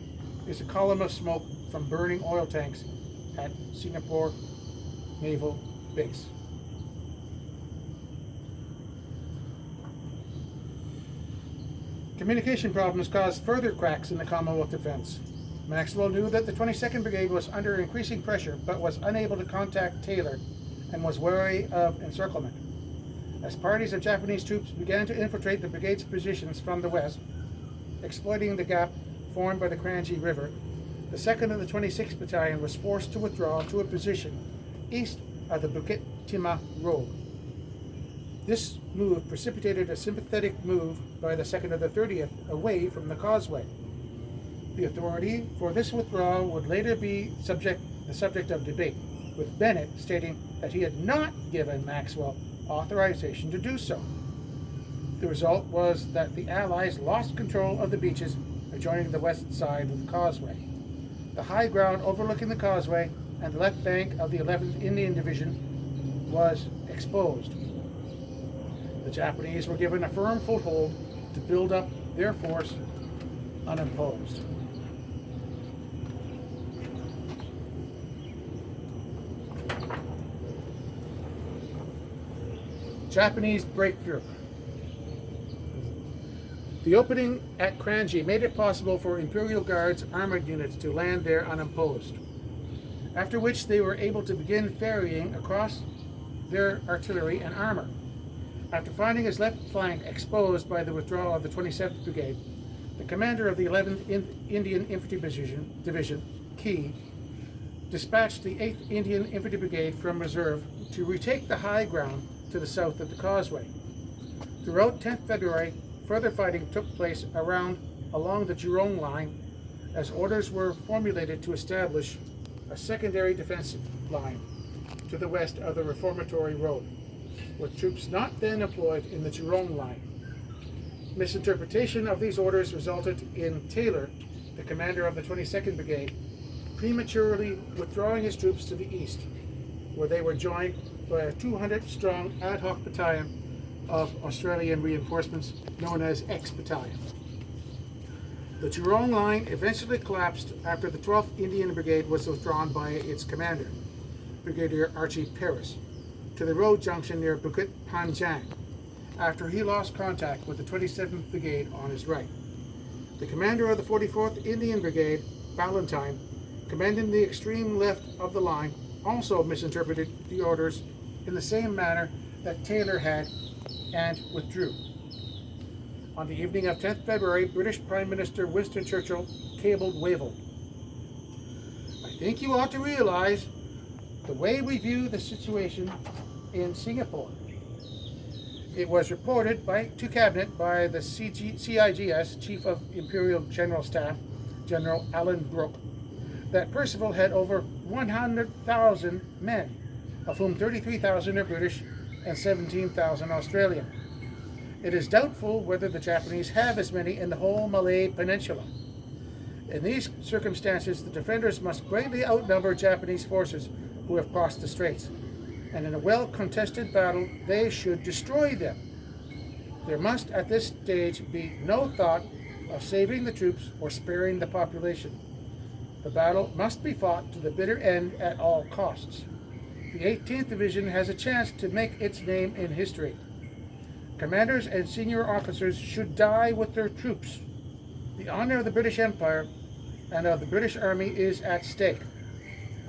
Speaker 1: is a column of smoke from burning oil tanks at Singapore Naval Base. Communication problems caused further cracks in the Commonwealth defense. Maxwell knew that the 22nd Brigade was under increasing pressure, but was unable to contact Taylor and was wary of encirclement. As parties of Japanese troops began to infiltrate the brigade's positions from the west, exploiting the gap formed by the Kranji River, the 2nd and the 26th Battalion was forced to withdraw to a position east of the Bukit-Timah Road. This move precipitated a sympathetic move by the 2nd and the 30th away from the causeway. The authority for this withdrawal would later be the subject of debate, with Bennett stating that he had not given Maxwell authorization to do so. The result was that the Allies lost control of the beaches adjoining the west side of the causeway. The high ground overlooking the causeway and the left bank of the 11th Indian Division was exposed. The Japanese were given a firm foothold to build up their force unopposed. Japanese breakthrough. The opening at Kranji made it possible for Imperial Guards armored units to land there unopposed, after which they were able to begin ferrying across their artillery and armor. After finding his left flank exposed by the withdrawal of the 27th Brigade, the commander of the 11th Indian Infantry Division, Key, dispatched the 8th Indian Infantry Brigade from reserve to retake the high ground to the south of the causeway. Throughout 10th February, further fighting took place along the Jurong line as orders were formulated to establish a secondary defensive line to the west of the Reformatory Road, with troops not then employed in the Jurong line. Misinterpretation of these orders resulted in Taylor, the commander of the 22nd Brigade, prematurely withdrawing his troops to the east, where they were joined by a 200-strong ad hoc battalion of Australian reinforcements known as X Battalion. The Jurong line eventually collapsed after the 12th Indian Brigade was withdrawn by its commander, Brigadier Archie Paris, to the road junction near Bukit Panjang, after he lost contact with the 27th Brigade on his right. The commander of the 44th Indian Brigade, Ballantyne, commanding the extreme left of the line, also misinterpreted the orders in the same manner that Taylor had and withdrew. On the evening of 10th February, British Prime Minister Winston Churchill cabled Wavell, "I think you ought to realize the way we view the situation in Singapore." It was reported to Cabinet by the CIGS Chief of Imperial General Staff, General Alan Brooke, that Percival had over 100,000 men, of whom 33,000 are British and 17,000 Australian. It is doubtful whether the Japanese have as many in the whole Malay Peninsula. In these circumstances, the defenders must greatly outnumber Japanese forces who have crossed the straits, and in a well-contested battle, they should destroy them. There must at this stage be no thought of saving the troops or sparing the population. The battle must be fought to the bitter end at all costs. The 18th Division has a chance to make its name in history. Commanders and senior officers should die with their troops. The honor of the British Empire and of the British Army is at stake.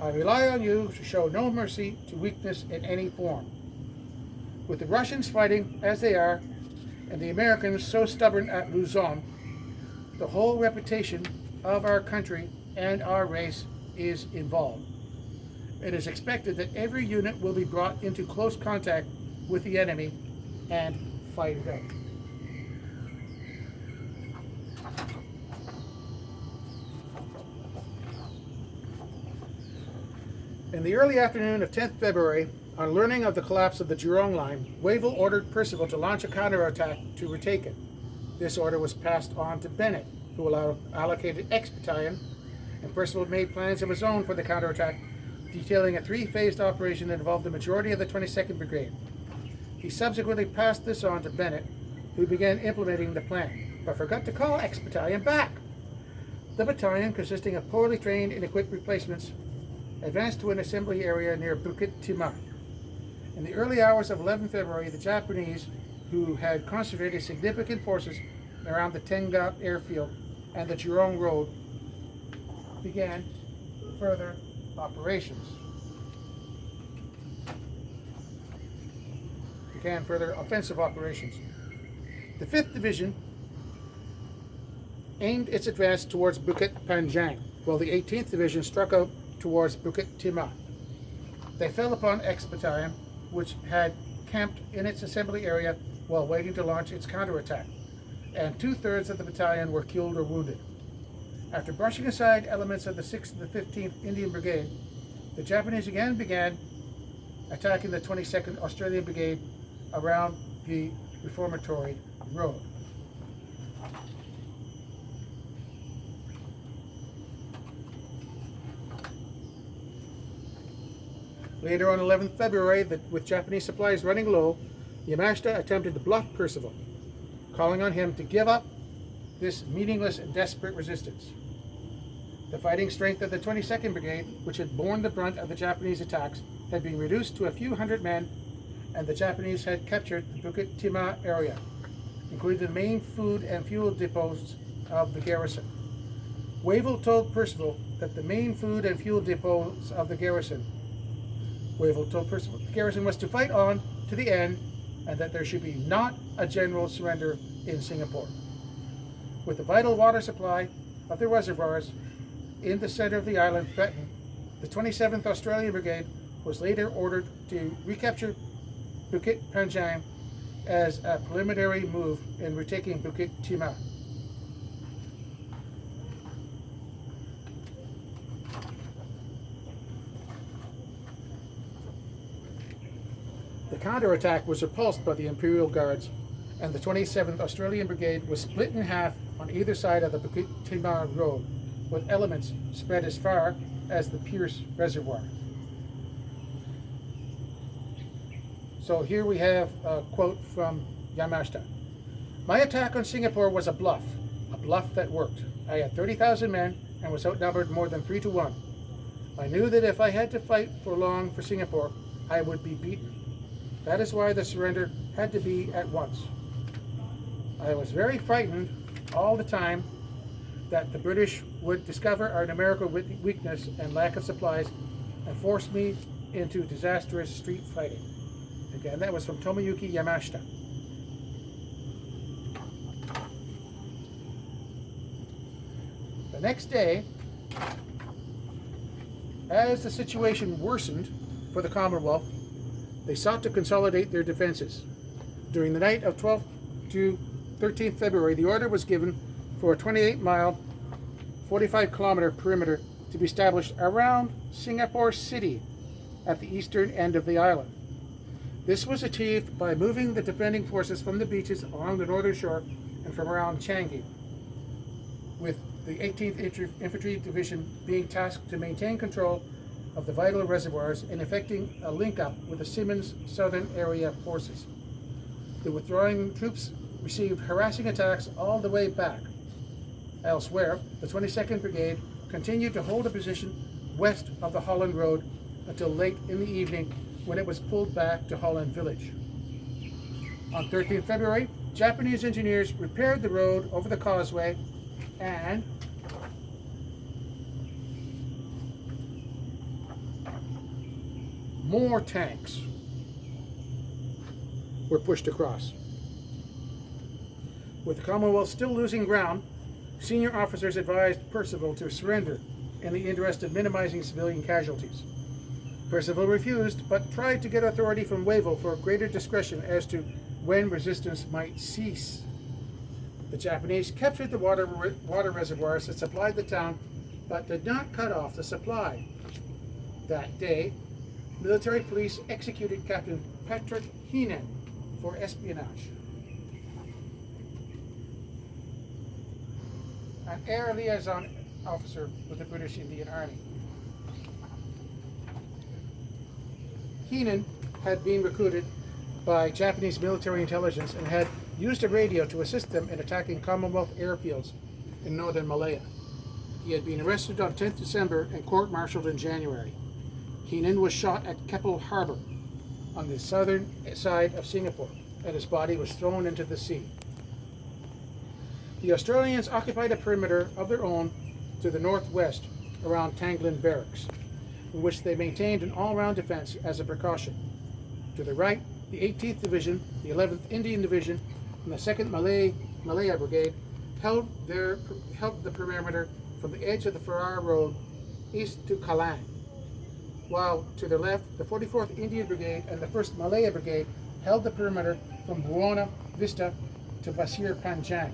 Speaker 1: I rely on you to show no mercy to weakness in any form. With the Russians fighting as they are, and the Americans so stubborn at Luzon, the whole reputation of our country and our race is involved. It is expected that every unit will be brought into close contact with the enemy and fight it out. In the early afternoon of 10th February, on learning of the collapse of the Jurong line, Wavell ordered Percival to launch a counterattack to retake it. This order was passed on to Bennett, who allocated X Battalion, and Percival made plans of his own for the counterattack, detailing a three-phased operation that involved the majority of the 22nd Brigade. He subsequently passed this on to Bennett, who began implementing the plan, but forgot to call X Battalion back. The battalion, consisting of poorly trained and equipped replacements, advanced to an assembly area near Bukit Timah. In the early hours of 11 February, the Japanese, who had concentrated significant forces around the Tengat airfield and the Jurong Road, began further offensive operations. The 5th Division aimed its advance towards Bukit Panjang, while the 18th Division struck out towards Bukit Timah. They fell upon X Battalion, which had camped in its assembly area while waiting to launch its counterattack, and 2/3 of the battalion were killed or wounded. After brushing aside elements of the 6th and the 15th Indian Brigade, the Japanese again began attacking the 22nd Australian Brigade around the Reformatory Road. Later on 11th February, with Japanese supplies running low, Yamashita attempted to bluff Percival, calling on him to give up this meaningless and desperate resistance. The fighting strength of the 22nd Brigade, which had borne the brunt of the Japanese attacks, had been reduced to a few hundred men, and the Japanese had captured the Bukit Timah area, including the main food and fuel depots of the garrison. Wavell told Percival that the main food and fuel depots of the garrison was to fight on to the end, and that there should be not a general surrender in Singapore. With the vital water supply of the reservoirs in the center of the island threatened, the 27th Australian Brigade was later ordered to recapture Bukit Panjang as a preliminary move in retaking Bukit Timah. The counterattack was repulsed by the Imperial Guards, and the 27th Australian Brigade was split in half on either side of the Bukit Timah Road, with elements spread as far as the Pierce Reservoir. So here we have a quote from Yamashita. "My attack on Singapore was a bluff that worked. I had 30,000 men and was outnumbered more than 3-1. I knew that if I had to fight for long for Singapore, I would be beaten. That is why the surrender had to be at once. I was very frightened all the time that the British would discover our numerical weakness and lack of supplies and force me into disastrous street fighting." Again, that was from Tomoyuki Yamashita. The next day, as the situation worsened for the Commonwealth, they sought to consolidate their defenses. During the night of 12th to 13th February, the order was given for a 28-mile, 45-kilometer perimeter to be established around Singapore City at the eastern end of the island. This was achieved by moving the defending forces from the beaches along the northern shore and from around Changi, with the 18th Infantry Division being tasked to maintain control of the vital reservoirs and effecting a link-up with the Simmons Southern Area forces. The withdrawing troops received harassing attacks all the way back. Elsewhere, the 22nd Brigade continued to hold a position west of the Holland Road until late in the evening, when it was pulled back to Holland Village. On 13th February, Japanese engineers repaired the road over the causeway, and more tanks were pushed across. With the Commonwealth still losing ground, senior officers advised Percival to surrender in the interest of minimizing civilian casualties. Percival refused, but tried to get authority from Wavell for greater discretion as to when resistance might cease. The Japanese captured the water reservoirs that supplied the town, but did not cut off the supply. That day, military police executed Captain Patrick Heenan for espionage. An air liaison officer with the British Indian Army. Heenan had been recruited by Japanese military intelligence and had used a radio to assist them in attacking Commonwealth airfields in northern Malaya. He had been arrested on 10th December and court-martialed in January. Heenan was shot at Keppel Harbour on the southern side of Singapore, and his body was thrown into the sea. The Australians occupied a perimeter of their own to the northwest around Tanglin Barracks, in which they maintained an all-round defense as a precaution. To the right, the 18th Division, the 11th Indian Division, and the 2nd Malaya Brigade held the perimeter from the edge of the Farrar Road east to Kalang, while to the left, the 44th Indian Brigade and the 1st Malaya Brigade held the perimeter from Buona Vista to Pasir Panjang.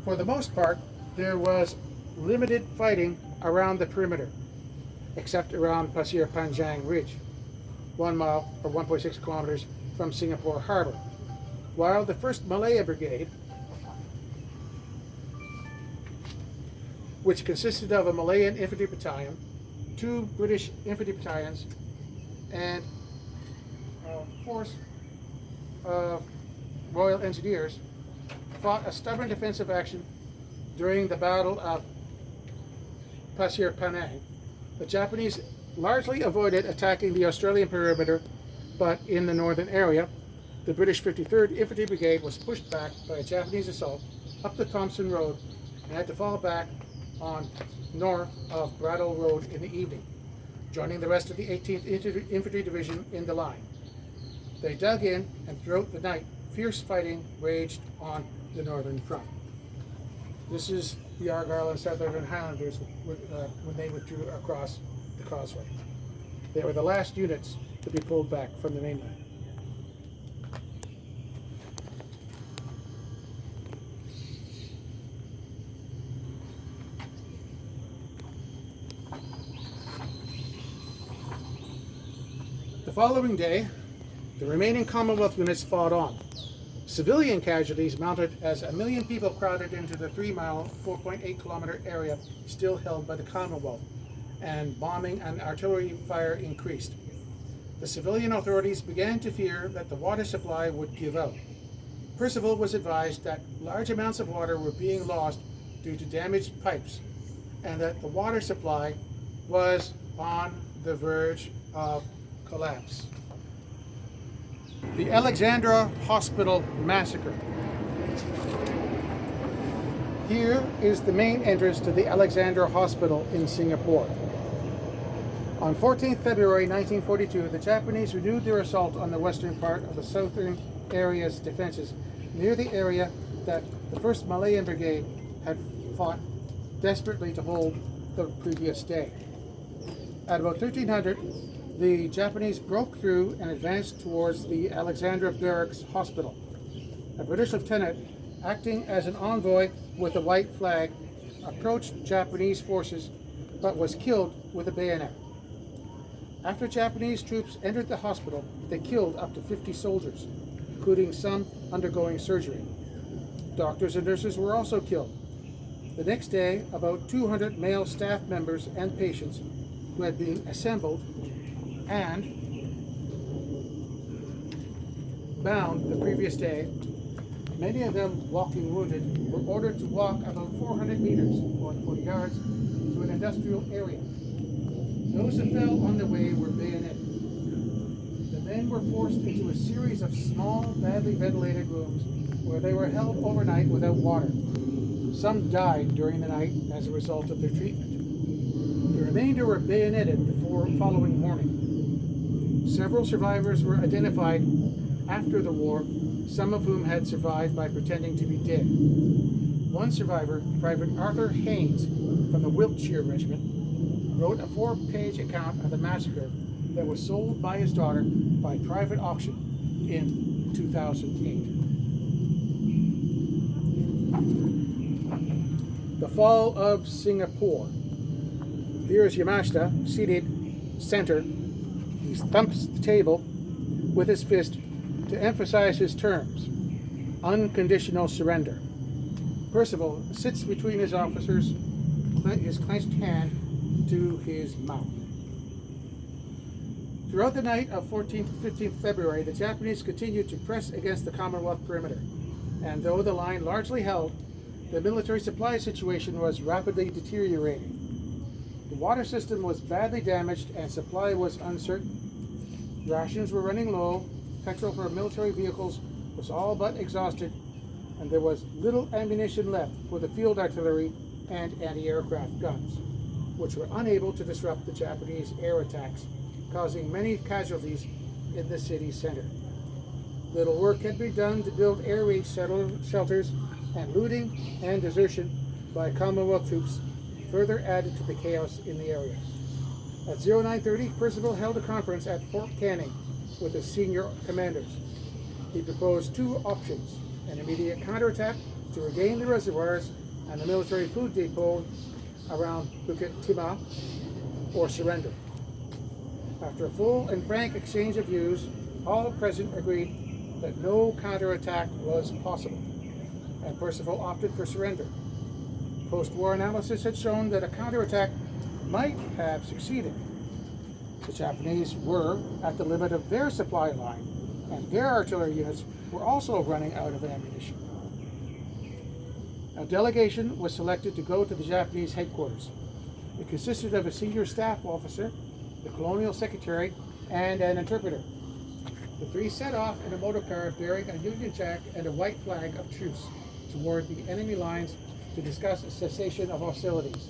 Speaker 1: For the most part, there was limited fighting around the perimeter, except around Pasir Panjang Ridge, 1 mile or 1.6 kilometers from Singapore Harbour, while the 1st Malaya Brigade, which consisted of a Malayan infantry battalion, 2 British infantry battalions, and a force of Royal Engineers, fought a stubborn defensive action during the Battle of Pasir Panjang. The Japanese largely avoided attacking the Australian perimeter, but in the northern area, the British 53rd Infantry Brigade was pushed back by a Japanese assault up the Thompson Road and had to fall back on north of Braddoll Road in the evening, joining the rest of the 18th Infantry Division in the line. They dug in, and throughout the night, fierce fighting raged on the northern front. This is the Argyll and Southern Highlanders when they withdrew across the causeway. They were the last units to be pulled back from the mainland. The following day, the remaining Commonwealth units fought on. Civilian casualties mounted as 1 million people crowded into the 3-mile, 4.8-kilometer area still held by the Commonwealth, and bombing and artillery fire increased. The civilian authorities began to fear that the water supply would give out. Percival was advised that large amounts of water were being lost due to damaged pipes, and that the water supply was on the verge of collapse. The Alexandra Hospital Massacre. Here is the main entrance to the Alexandra Hospital in Singapore. On 14th February 1942, the Japanese renewed their assault on the western part of the southern area's defenses, near the area that the 1st Malayan Brigade had fought desperately to hold the previous day. At about 1300, the Japanese broke through and advanced towards the Alexandra Barracks Hospital. A British lieutenant, acting as an envoy with a white flag, approached Japanese forces but was killed with a bayonet. After Japanese troops entered the hospital, they killed up to 50 soldiers, including some undergoing surgery. Doctors and nurses were also killed. The next day, about 200 male staff members and patients who had been assembled and bound the previous day, many of them walking wounded, were ordered to walk about 400 meters, or 40 yards, to an industrial area. Those who fell on the way were bayoneted. The men were forced into a series of small, badly ventilated rooms where they were held overnight without water. Some died during the night as a result of their treatment. The remainder were bayoneted before following morning. Several survivors were identified after the war, some of whom had survived by pretending to be dead. One survivor, Private Arthur Haynes from the Wiltshire Regiment, wrote a 4-page account of the massacre that was sold by his daughter by private auction in 2008. The fall of Singapore. Here is Yamashita seated center. He thumps the table with his fist to emphasize his terms. Unconditional surrender. Percival sits between his officers, his clenched hand to his mouth. Throughout the night of 14th to 15th February, the Japanese continued to press against the Commonwealth perimeter, and though the line largely held, the military supply situation was rapidly deteriorating. The water system was badly damaged and supply was uncertain. Rations were running low, petrol for military vehicles was all but exhausted, and there was little ammunition left for the field artillery and anti-aircraft guns, which were unable to disrupt the Japanese air attacks, causing many casualties in the city center. Little work had been done to build air raid shelters, and looting and desertion by Commonwealth troops further added to the chaos in the area. At 0930, Percival held a conference at Fort Canning with his senior commanders. He proposed 2 options: an immediate counterattack to regain the reservoirs and the military food depot around Bukit Timah, or surrender. After a full and frank exchange of views, all present agreed that no counterattack was possible, and Percival opted for surrender. Post-war analysis had shown that a counterattack might have succeeded. The Japanese were at the limit of their supply line, and their artillery units were also running out of ammunition. A delegation was selected to go to the Japanese headquarters. It consisted of a senior staff officer, the colonial secretary, and an interpreter. The 3 set off in a motor car bearing a Union Jack and a white flag of truce toward the enemy lines to discuss a cessation of hostilities.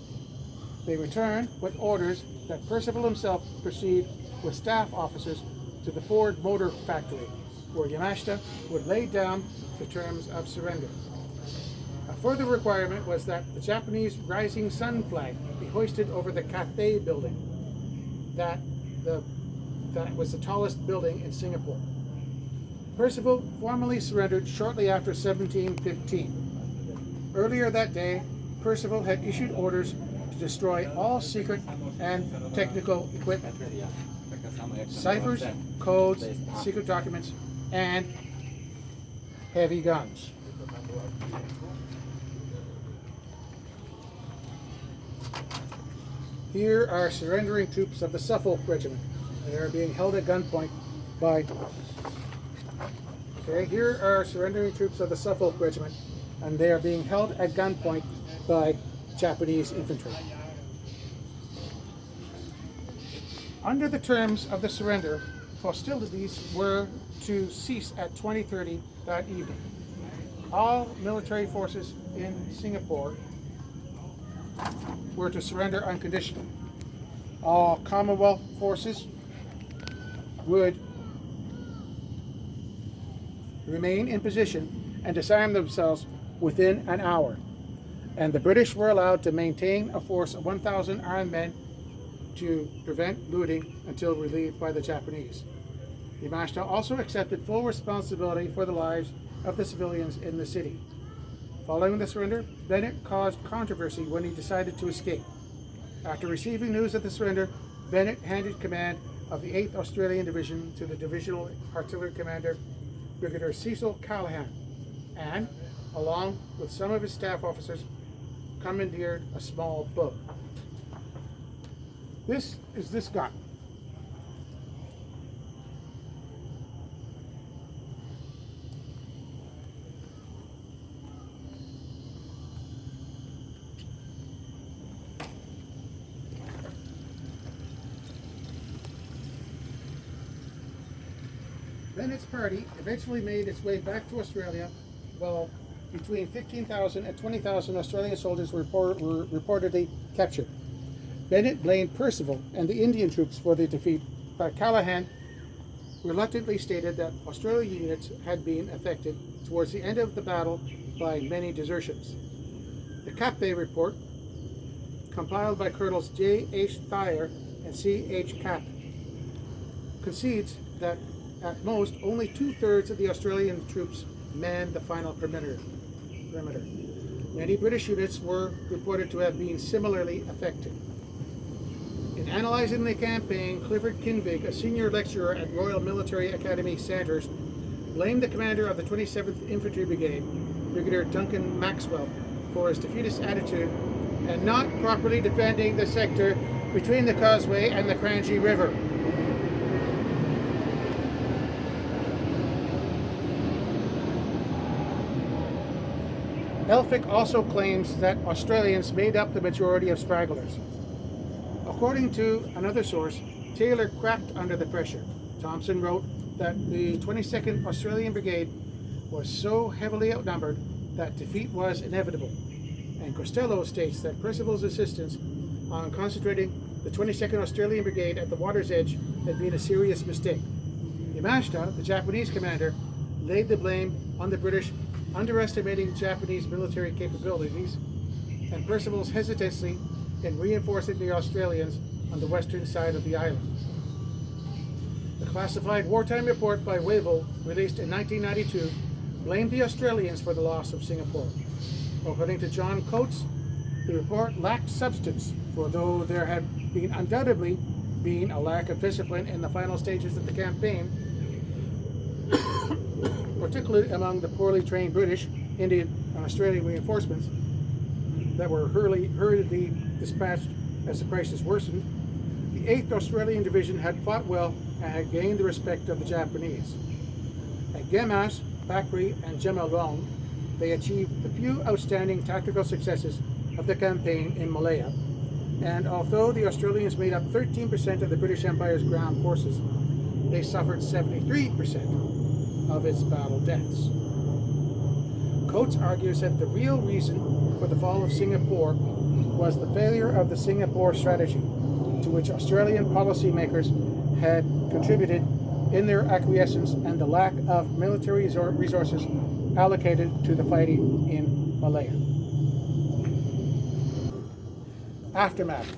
Speaker 1: They returned with orders that Percival himself proceed with staff officers to the Ford Motor Factory, where Yamashita would lay down the terms of surrender. A further requirement was that the Japanese Rising Sun flag be hoisted over the Cathay building. That was the tallest building in Singapore. Percival formally surrendered shortly after 1715. Earlier that day, Percival had issued orders to destroy all secret and technical equipment, ciphers, codes, secret documents, and heavy guns. Here are surrendering troops of the Suffolk Regiment. They are being held at gunpoint by... here are surrendering troops of the Suffolk Regiment, and they are being held at gunpoint by Japanese infantry. Under the terms of the surrender, hostilities were to cease at 20:30 that evening. All military forces in Singapore were to surrender unconditionally. All Commonwealth forces would remain in position and disarm themselves within an hour, and the British were allowed to maintain a force of 1,000 armed men to prevent looting until relieved by the Japanese. Yamashita also accepted full responsibility for the lives of the civilians in the city. Following the surrender, Bennett caused controversy when he decided to escape. After receiving news of the surrender, Bennett handed command of the 8th Australian Division to the Divisional Artillery Commander, Brigadier Cecil Callahan, and, along with some of his staff officers, commandeered a small boat. This is this gun. Bennett's party eventually made its way back to Australia, while between 15,000 and 20,000 Australian soldiers were reportedly captured. Bennett blamed Percival and the Indian troops for the defeat, but Callahan reluctantly stated that Australian units had been affected towards the end of the battle by many desertions. The Cathay report compiled by Colonels J.H. Thayer and C.H. Capp, concedes that at most only 2/3 of the Australian troops manned the final perimeter. Many British units were reported to have been similarly affected. In analyzing the campaign, Clifford Kinvig, a senior lecturer at Royal Military Academy Sandhurst, blamed the commander of the 27th Infantry Brigade, Brigadier Duncan Maxwell, for his defeatist attitude and not properly defending the sector between the Causeway and the Cranjee River. Elphick also claims that Australians made up the majority of stragglers. According to another source, Taylor cracked under the pressure. Thompson wrote that the 22nd Australian Brigade was so heavily outnumbered that defeat was inevitable. And Costello states that Percival's insistence on concentrating the 22nd Australian Brigade at the water's edge had been a serious mistake. Yamashita, the Japanese commander, laid the blame on the British underestimating Japanese military capabilities and Percival's hesitancy in reinforcing the Australians on the western side of the island. The classified wartime report by Wavell, released in 1992, blamed the Australians for the loss of Singapore. According to John Coates, the report lacked substance, for though there had been undoubtedly been a lack of discipline in the final stages of the campaign, particularly among the poorly trained British, Indian, and Australian reinforcements that were hurriedly dispatched as the crisis worsened, the 8th Australian Division had fought well and had gained the respect of the Japanese. At Gemas, Bakri, and Gemalong, they achieved the few outstanding tactical successes of the campaign in Malaya, and although the Australians made up 13% of the British Empire's ground forces, they suffered 73% of its battle deaths. Coates argues that the real reason for the fall of Singapore was the failure of the Singapore strategy, to which Australian policymakers had contributed in their acquiescence, and the lack of military resources allocated to the fighting in Malaya. Aftermath.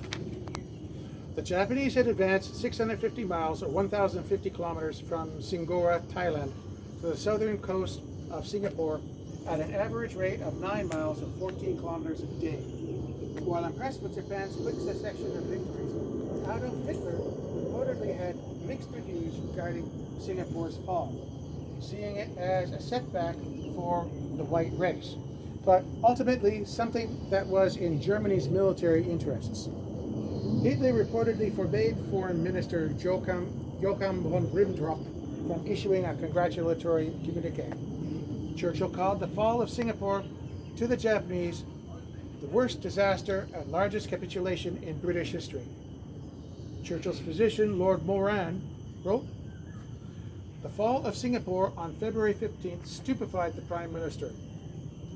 Speaker 1: The Japanese had advanced 650 miles or 1,050 kilometers from Singora, Thailand, to the southern coast of Singapore at an average rate of 9 miles or 14 kilometers a day. While impressed with Japan's quick succession of victories, Adolf Hitler reportedly had mixed reviews regarding Singapore's fall, seeing it as a setback for the white race, but ultimately something that was in Germany's military interests. Hitler reportedly forbade Foreign Minister Joachim von Ribbentrop from issuing a congratulatory communique. Churchill called the fall of Singapore to the Japanese the worst disaster and largest capitulation in British history. Churchill's physician, Lord Moran, wrote, "The fall of Singapore on February 15th stupefied the Prime Minister.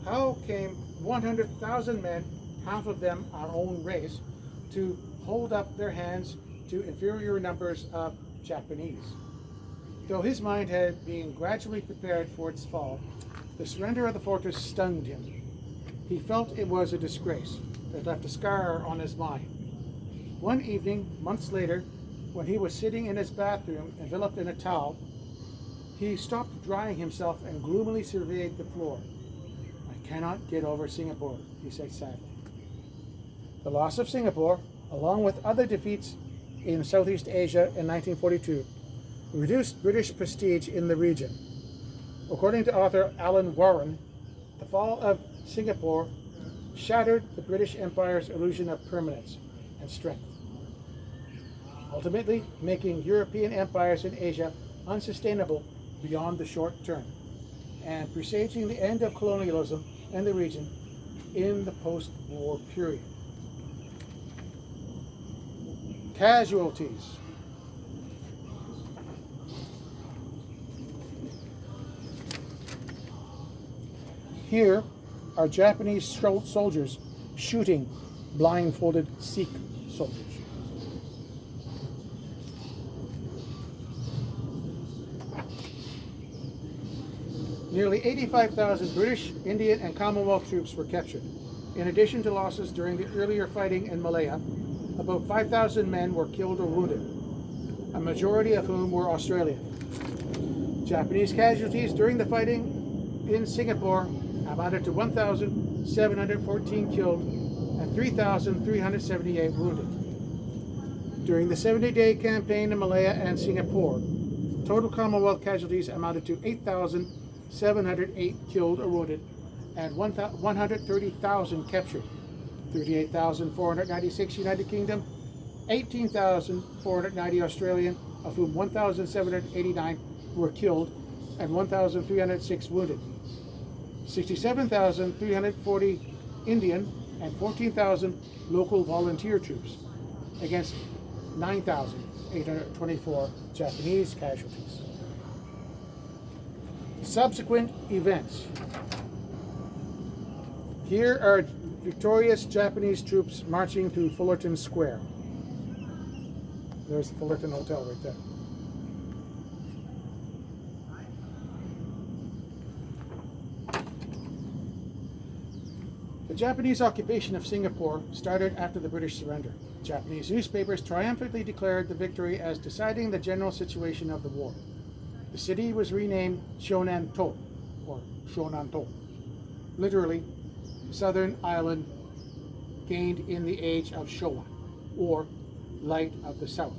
Speaker 1: How came 100,000 men, half of them our own race, to hold up their hands to inferior numbers of Japanese?" Though his mind had been gradually prepared for its fall, the surrender of the fortress stunned him. He felt it was a disgrace that left a scar on his mind. One evening, months later, when he was sitting in his bathroom enveloped in a towel, he stopped drying himself and gloomily surveyed the floor. "I cannot get over Singapore," he said sadly. The loss of Singapore, along with other defeats in Southeast Asia in 1942, reduced British prestige in the region. According to author Alan Warren, the fall of Singapore shattered the British Empire's illusion of permanence and strength, ultimately making European empires in Asia unsustainable beyond the short term, and presaging the end of colonialism in the region in the post-war period. Casualties. Here are Japanese soldiers shooting blindfolded Sikh soldiers. Nearly 85,000 British, Indian, and Commonwealth troops were captured. In addition to losses during the earlier fighting in Malaya, about 5,000 men were killed or wounded, a majority of whom were Australian. Japanese casualties during the fighting in Singapore amounted to 1,714 killed and 3,378 wounded. During the 70-day campaign in Malaya and Singapore, total Commonwealth casualties amounted to 8,708 killed or wounded and 130,000 captured, 38,496 United Kingdom, 18,490 Australian, of whom 1,789 were killed and 1,306 wounded, 67,340 Indian and 14,000 local volunteer troops against 9,824 Japanese casualties. Subsequent events. Here are victorious Japanese troops marching through Fullerton Square. There's the Fullerton Hotel right there. The Japanese occupation of Singapore started after the British surrender. Japanese newspapers triumphantly declared the victory as deciding the general situation of the war. The city was renamed Shonanto, or Shonanto, literally Southern Island gained in the age of Showa, or Light of the South.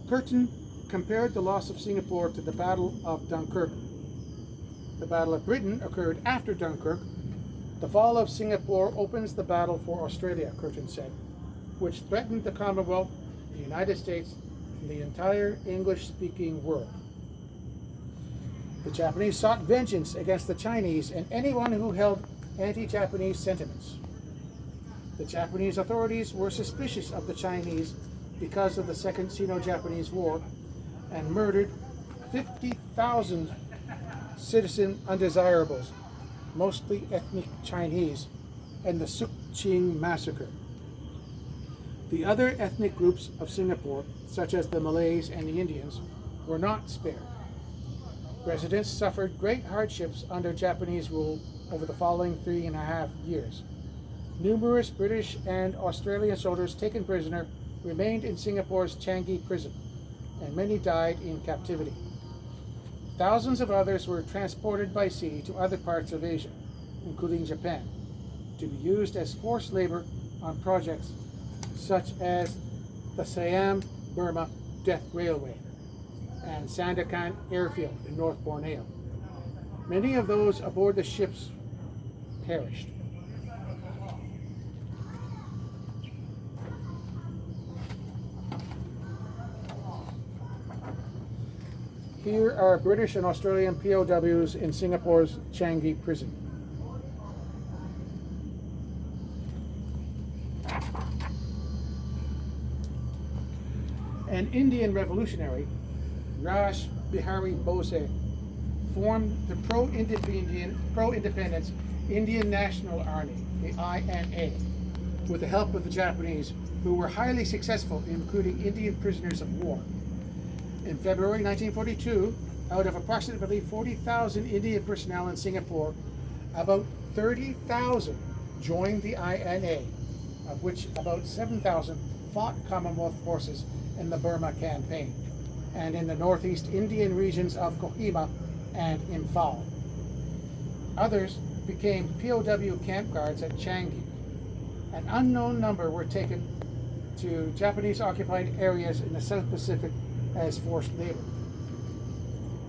Speaker 1: Curtin compared the loss of Singapore to the Battle of Dunkirk. The Battle of Britain occurred after Dunkirk. The fall of Singapore opens the battle for Australia, Curtin said, which threatened the Commonwealth, the United States, and the entire English-speaking world. The Japanese sought vengeance against the Chinese and anyone who held anti-Japanese sentiments. The Japanese authorities were suspicious of the Chinese because of the Second Sino-Japanese War and murdered 50,000 citizen undesirables, mostly ethnic Chinese, in the Sukching massacre. The other ethnic groups of Singapore, such as the Malays and the Indians, were not spared. Residents suffered great hardships under Japanese rule over the following 3.5 years. Numerous British and Australian soldiers taken prisoner remained in Singapore's Changi prison, and many died in captivity. Thousands of others were transported by sea to other parts of Asia, including Japan, to be used as forced labor on projects such as the Siam-Burma Death Railway and Sandakan Airfield in North Borneo. Many of those aboard the ships perished. Here are British and Australian POWs in Singapore's Changi prison. An Indian revolutionary, Rash Bihari Bose, formed the pro-independence Indian National Army, the INA, with the help of the Japanese, who were highly successful in recruiting Indian prisoners of war. In February 1942, out of approximately 40,000 Indian personnel in Singapore, about 30,000 joined the INA, of which about 7,000 fought Commonwealth forces in the Burma campaign and in the northeast Indian regions of Kohima and Imphal. Others became POW camp guards at Changi. An unknown number were taken to Japanese-occupied areas in the South Pacific as forced labor.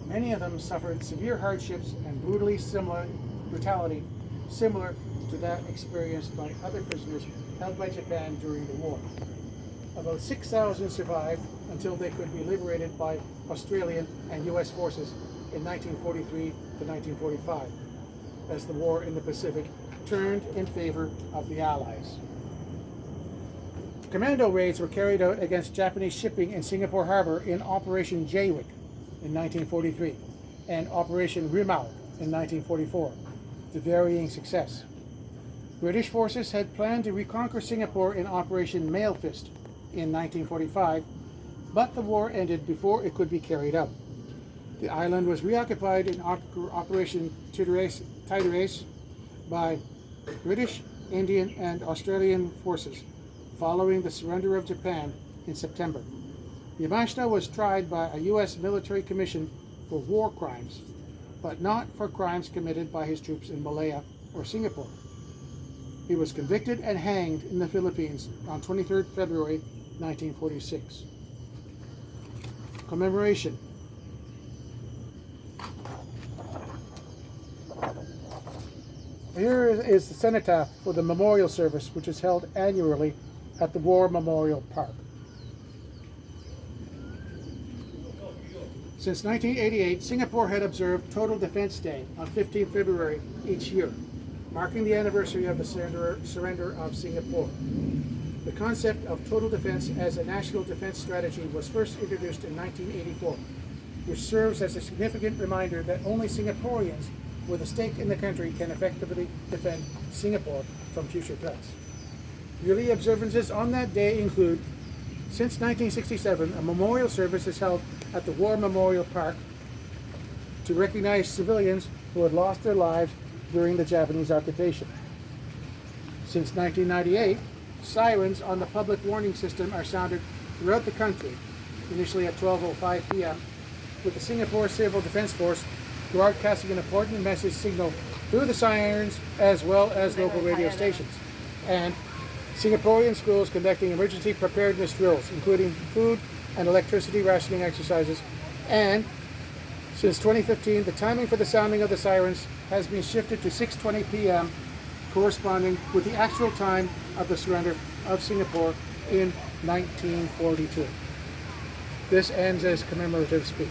Speaker 1: Many of them suffered severe hardships and brutality similar to that experienced by other prisoners held by Japan during the war. About 6,000 survived until they could be liberated by Australian and US forces in 1943 to 1945, as the war in the Pacific turned in favor of the Allies. Commando raids were carried out against Japanese shipping in Singapore Harbor in Operation Jaywick in 1943 and Operation Rimau in 1944, to varying success. British forces had planned to reconquer Singapore in Operation Mailfist in 1945, but the war ended before it could be carried out. The island was reoccupied in Operation Tideras by British, Indian, and Australian forces following the surrender of Japan in September. Yamashita was tried by a U.S. military commission for war crimes, but not for crimes committed by his troops in Malaya or Singapore. He was convicted and hanged in the Philippines on 23 February 1946. Commemoration. Here is the cenotaph for the memorial service, which is held annually at the War Memorial Park. Since 1988, Singapore had observed Total Defense Day on 15 February each year, marking the anniversary of the surrender of Singapore. The concept of total defense as a national defense strategy was first introduced in 1984, which serves as a significant reminder that only Singaporeans with a stake in the country can effectively defend Singapore from future threats. Yearly observances on that day include, since 1967, a memorial service is held at the War Memorial Park to recognize civilians who had lost their lives during the Japanese occupation. Since 1998, sirens on the public warning system are sounded throughout the country, initially at 12:05 p.m., with the Singapore Civil Defense Force broadcasting an important message signal through the sirens as well as local radio stations, and Singaporean schools conducting emergency preparedness drills, including food and electricity rationing exercises. And since 2015, the timing for the sounding of the sirens has been shifted to 6:20 p.m., corresponding with the actual time of the surrender of Singapore in 1942. This ends as commemorative speech.